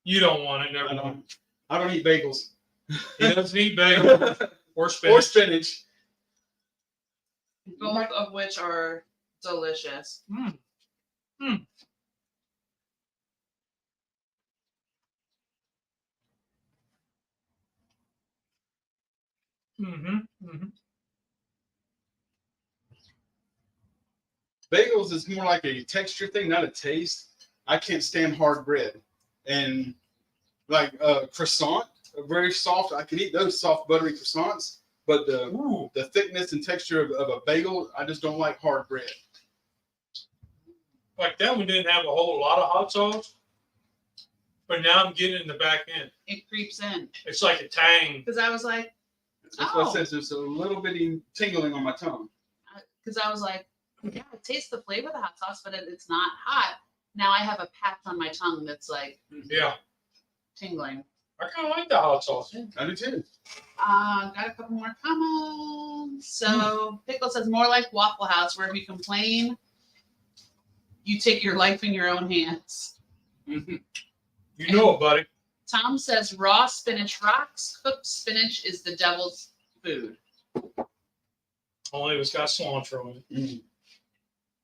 Speaker 1: You don't want it. Never mind.
Speaker 2: I don't eat bagels.
Speaker 1: He doesn't eat bagel or spinach.
Speaker 2: Or spinach.
Speaker 3: Both of which are delicious.
Speaker 2: Bagels is more like a texture thing, not a taste. I can't stand hard bread. And like croissant, very soft. I can eat those soft, buttery croissants. But the thickness and texture of a bagel, I just don't like hard bread.
Speaker 1: Like that one didn't have a whole lot of hot sauce, but now I'm getting in the back end.
Speaker 3: It creeps in.
Speaker 1: It's like a tang.
Speaker 3: Because I was like,
Speaker 2: That's what it says. There's a little bitty tingling on my tongue.
Speaker 3: yeah, it tastes the flavor of the hot sauce, but it's not hot. Now I have a patch on my tongue that's like
Speaker 1: Yeah.
Speaker 3: tingling.
Speaker 1: I kind of like the hot sauce.
Speaker 2: I do too.
Speaker 3: Got a couple more comments. So Pickle says more like Waffle House, where if you complain, you take your life in your own hands.
Speaker 1: You know it, buddy.
Speaker 3: Tom says raw spinach rocks. Cooked spinach is the devil's food.
Speaker 1: Only if it's got cilantro in it.
Speaker 2: Mm.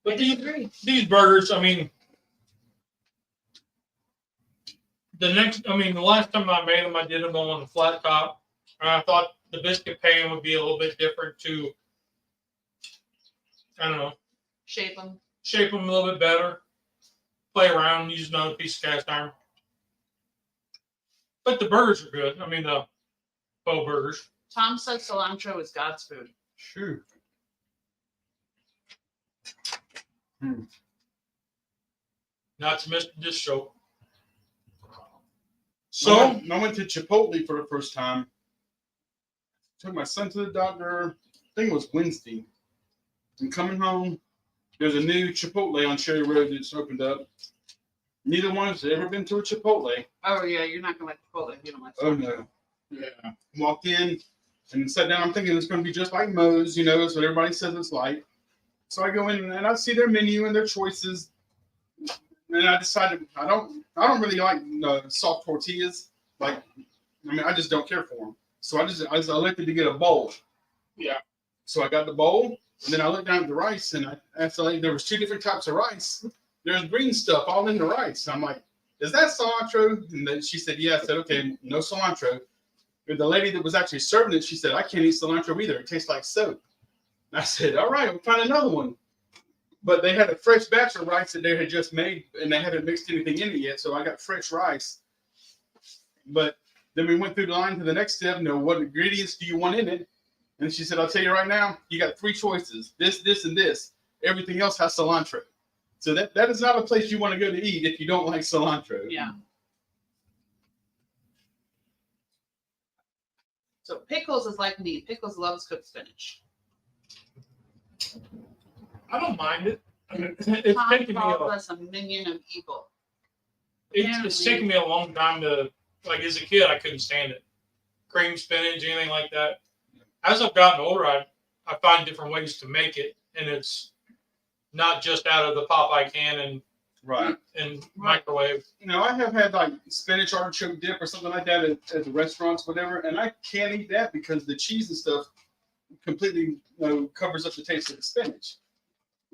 Speaker 1: But
Speaker 3: I disagree.
Speaker 1: these burgers, I mean, the last time I made them, I did them on the flat top. And I thought the biscuit pan would be a little bit different to, I don't know,
Speaker 3: Shape them.
Speaker 1: shape them a little bit better, play around, use another piece of cast iron. But the burgers are good. I mean, the faux burgers.
Speaker 3: Tom says cilantro is God's food.
Speaker 2: Shoot.
Speaker 1: Not to miss this show.
Speaker 2: So I went to Chipotle for the first time. Took my son to the doctor. I think it was Wednesday. And coming home, there's a new Chipotle on Cherry Road that's opened up. Neither one has ever been to a Chipotle.
Speaker 3: Oh yeah, you're not gonna like Chipotle if you don't like.
Speaker 2: Oh no.
Speaker 4: Yeah.
Speaker 2: Walked in and sat down. I'm thinking it's going to be just like Moe's, that's what everybody says it's like. So I go in and I see their menu and their choices. And I decided I don't really like soft tortillas. I just don't care for them. So I elected to get a bowl.
Speaker 4: Yeah.
Speaker 2: So I got the bowl, and then I looked down at the rice, and I asked the lady, there was 2 different types of rice. There's green stuff all in the rice. I'm like, is that cilantro? And then she said, yeah. I said, okay, no cilantro. But the lady that was actually serving it, she said, I can't eat cilantro either. It tastes like soap. And I said, all right, we'll find another one. But they had a fresh batch of rice that they had just made, and they haven't mixed anything in it yet. So I got fresh rice. But then we went through the line to the next step. What ingredients do you want in it? And she said, I'll tell you right now, you got 3 choices. This, and this. Everything else has cilantro. So that is not a place you want to go to eat if you don't like cilantro.
Speaker 3: Yeah. So Pickles is like me. Pickles loves cooked spinach.
Speaker 1: I don't mind it. It's
Speaker 3: Tom
Speaker 1: taking me
Speaker 3: called
Speaker 1: a,
Speaker 3: us a minion of evil.
Speaker 1: it's taken me a long time to, like, as a kid, I couldn't stand it. Cream spinach, anything like that. As I've gotten older, I find different ways to make it, and it's not just out of the Popeye can
Speaker 2: Right.
Speaker 1: and microwave.
Speaker 2: I have had like spinach artichoke dip or something like that at the restaurants, whatever, and I can't eat that because the cheese and stuff completely covers up the taste of the spinach.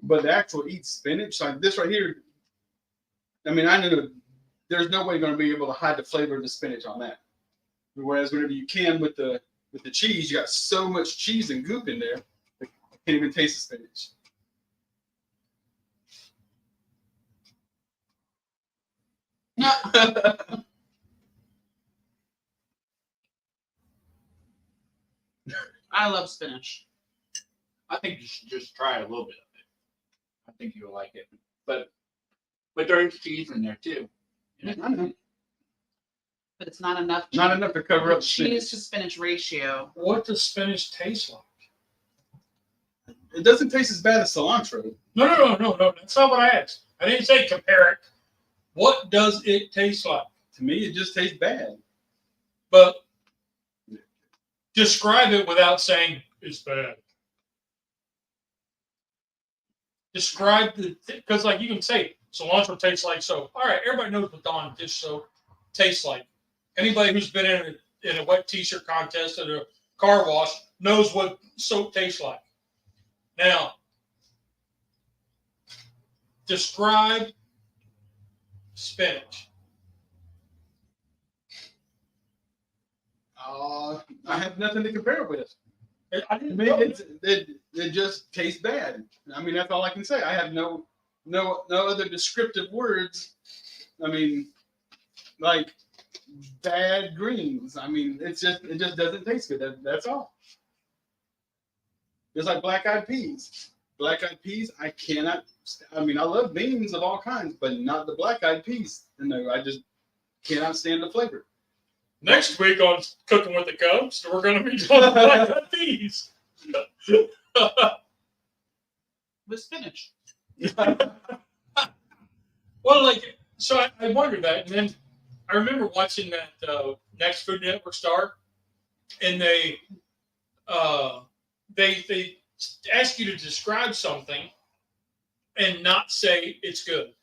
Speaker 2: But the actual eat spinach, like this right here, I know there's no way you're going to be able to hide the flavor of the spinach on that. Whereas whenever you can with the cheese, you got so much cheese and goop in there, you can't even taste the spinach.
Speaker 3: I love spinach.
Speaker 4: I think you should just try a little bit of it. I think you'll like it. But there's cheese in there too.
Speaker 2: I know.
Speaker 3: But it's not enough.
Speaker 2: Not enough to cover
Speaker 3: The
Speaker 2: up
Speaker 3: cheese to
Speaker 2: spinach.
Speaker 3: spinach ratio.
Speaker 1: What does spinach taste like?
Speaker 2: It doesn't taste as bad as cilantro.
Speaker 1: No. That's not what I asked. I didn't say compare it. What does it taste like?
Speaker 2: To me, it just tastes bad.
Speaker 1: But describe it without saying it's bad. Describe because like you can say cilantro tastes like soap. All right, everybody knows what Dawn dish soap tastes like. Anybody who's been in a wet t-shirt contest at a car wash knows what soap tastes like. Now, describe spinach.
Speaker 2: I have nothing to compare it with.
Speaker 1: I
Speaker 2: To
Speaker 1: didn't
Speaker 2: me,
Speaker 1: know.
Speaker 2: it just tastes bad. That's all I can say. I have no other descriptive words. Like bad greens. It just doesn't taste good. That's all. It's like black-eyed peas. Black-eyed peas, I cannot. I love beans of all kinds, but not the black-eyed peas. No, I just cannot stand the flavor.
Speaker 1: Next week on Cooking with the Cubs, we're going to be talking about peas.
Speaker 3: With spinach.
Speaker 1: Well, so I wondered that, and then I remember watching that Next Food Network star, and they ask you to describe something and not say it's good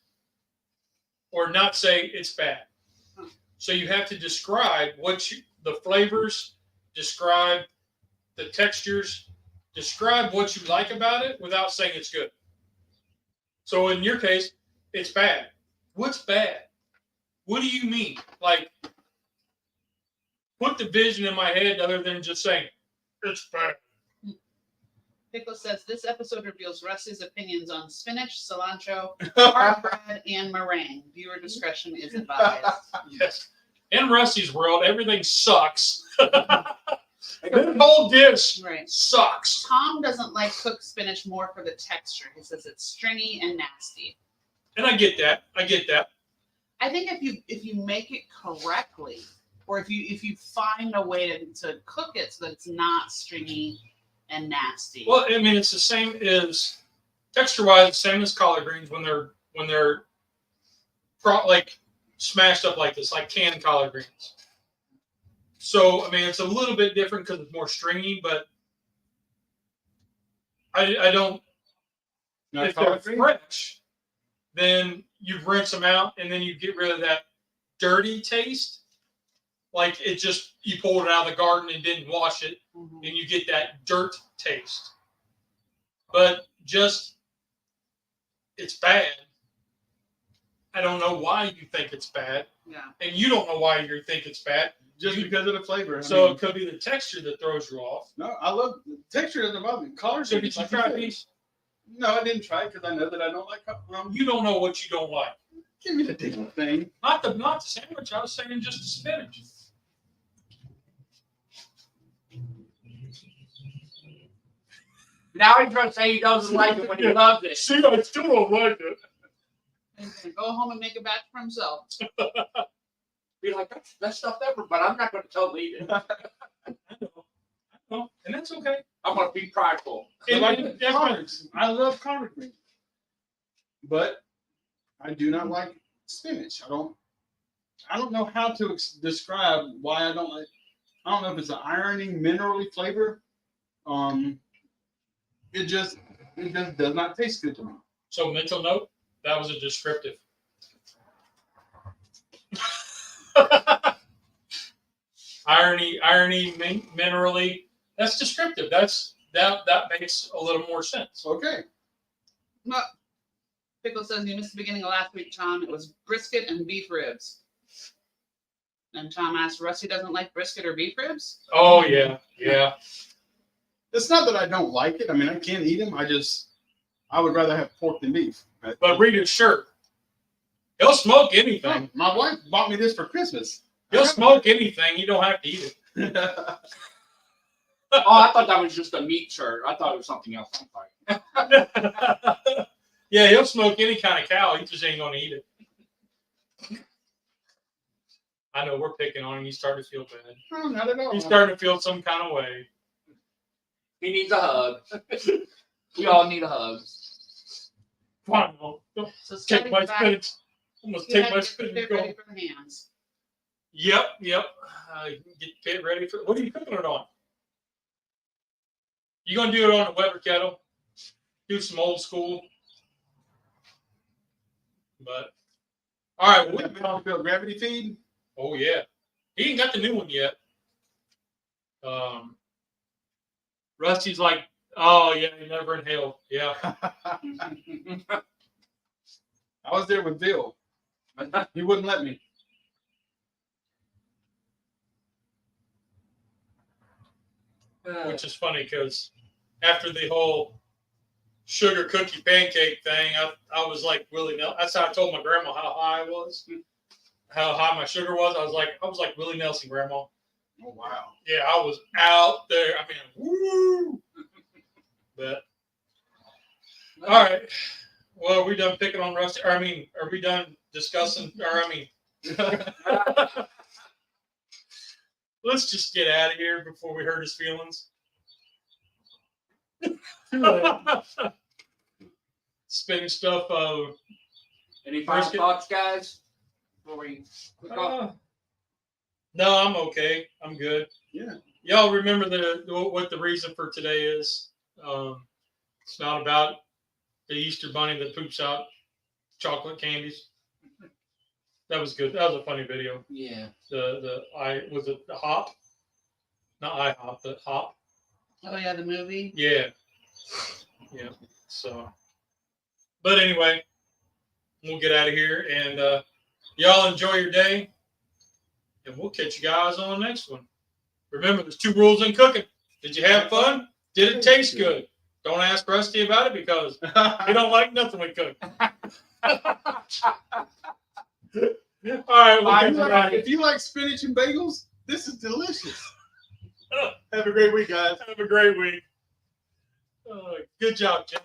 Speaker 1: or not say it's bad. So you have to describe the flavors, describe the textures, describe what you like about it without saying it's good. So in your case, it's bad. What's bad? What do you mean? Like, put the vision in my head other than just saying, it's bad.
Speaker 3: Pickle says this episode reveals Rusty's opinions on spinach, cilantro, hard bread, and meringue. Viewer discretion is advised.
Speaker 1: Yes. In Rusty's world, everything sucks. This whole dish
Speaker 3: Right.
Speaker 1: sucks.
Speaker 3: Tom doesn't like cooked spinach more for the texture. He says it's stringy and nasty.
Speaker 1: And I get that. I get that.
Speaker 3: I think if you make it correctly, or if you find a way to cook it so that it's not stringy and nasty.
Speaker 1: Well, I mean, it's the same as texture-wise, same as collard greens when they're like smashed up like this, like canned collard greens. So, I mean, it's a little bit different because it's more stringy, but I don't.
Speaker 2: Not
Speaker 1: If they're
Speaker 2: collard greens?
Speaker 1: fresh, then you rinse them out, and then you get rid of that dirty taste. Like it just you pulled it out of the garden and didn't wash it,
Speaker 3: Mhm.
Speaker 1: and you get that dirt taste. But just it's bad. I don't know why you think it's bad,
Speaker 3: Yeah.
Speaker 1: and you don't know why you think it's bad.
Speaker 2: Just because of the flavor. I
Speaker 1: So
Speaker 2: mean,
Speaker 1: it could be the texture that throws you off.
Speaker 2: no, I love the texture doesn't bother me. Collard
Speaker 1: So
Speaker 2: greens,
Speaker 1: did you
Speaker 2: like
Speaker 1: try
Speaker 2: said.
Speaker 1: these?
Speaker 2: No, I didn't try it because I know that I don't like.
Speaker 1: You don't know what you don't like.
Speaker 2: Give me the damn thing.
Speaker 1: Not the sandwich. I was saying just the spinach.
Speaker 4: Now he's gonna say he doesn't like it when he loves it.
Speaker 1: See, I still don't like it.
Speaker 3: He's gonna go home and make a batch for himself.
Speaker 4: Be like, that's stuff ever, but I'm not gonna totally eat it.
Speaker 1: I know, and that's okay.
Speaker 4: I'm gonna be prideful.
Speaker 1: And-
Speaker 2: Like
Speaker 1: and that's
Speaker 2: collards. I love collard greens, but I do not like spinach. I don't know how to describe why I don't like. I don't know if it's an ironing, minerally flavor. It just does not taste good to me.
Speaker 1: So mental note, that was a descriptive. irony, minerally. That's descriptive. That makes a little more sense.
Speaker 2: Okay.
Speaker 3: No. Pickle says you missed the beginning of last week, Tom. It was brisket and beef ribs. And Tom asked, Rusty doesn't like brisket or beef ribs?
Speaker 1: Oh yeah, yeah.
Speaker 2: It's not that I don't like it. I mean, I can eat them. I would rather have pork than beef.
Speaker 1: But read his shirt. He'll smoke anything.
Speaker 2: My wife bought me this for Christmas.
Speaker 1: He'll smoke anything. You don't have to eat it.
Speaker 4: Oh, I thought that was just a meat shirt. I thought it was something else. I'm sorry.
Speaker 1: Yeah, he'll smoke any kind of cow. He just ain't gonna eat it. I know we're picking on him. He's starting to feel bad.
Speaker 2: No, not at all.
Speaker 1: He's starting to feel some kind of way.
Speaker 4: He needs a hug. We all need a hug.
Speaker 1: Come on, Mom. Don't
Speaker 3: So
Speaker 1: take
Speaker 3: starting
Speaker 1: my
Speaker 3: back,
Speaker 1: spinach. Almost
Speaker 3: you
Speaker 1: take
Speaker 3: had
Speaker 1: my
Speaker 3: to
Speaker 1: spinach.
Speaker 3: get
Speaker 1: Go.
Speaker 3: ready for the hands.
Speaker 1: Yep. Get ready for. What are you cooking it on? You gonna do it on a Weber kettle? Do some old school. But all right.
Speaker 2: What Battlefield gravity feed?
Speaker 1: Oh yeah, he ain't got the new one yet. Rusty's like, oh yeah, he never inhaled. Yeah.
Speaker 2: I was there with Bill. He wouldn't let me.
Speaker 1: Which is funny because after the whole sugar cookie pancake thing, I was like Willie Nelson. That's how I told my grandma how high I was, how high my sugar was. I was like Willie Nelson, grandma.
Speaker 2: Oh wow.
Speaker 1: Yeah, I was out there. I mean, woo. But all right. Well, are we done picking on Rusty? Or, I mean, are we done discussing? Or I mean, let's just get out of here before we hurt his feelings. Spinning stuff.
Speaker 4: Any final
Speaker 1: Brisket.
Speaker 4: thoughts, guys? Before we click off?
Speaker 1: No, I'm okay. I'm good.
Speaker 2: Yeah.
Speaker 1: Y'all remember what the reason for today is? It's not about the Easter bunny that poops out chocolate candies. That was good. That was a funny video.
Speaker 4: Yeah.
Speaker 1: Was it the hop? Not IHOP, the hop.
Speaker 3: Oh yeah, the movie.
Speaker 1: Yeah. Yeah. So, but anyway, we'll get out of here and y'all enjoy your day, and we'll catch you guys on the next one. Remember, there's 2 rules in cooking. Did you have fun? Did it taste good? Don't ask Rusty about it because he don't like nothing we cook. All right.
Speaker 4: Bye,
Speaker 1: We'll get
Speaker 4: everybody.
Speaker 2: If you like spinach and bagels, this is delicious. Have a great week, guys.
Speaker 1: Have a great week. Good job, Jim.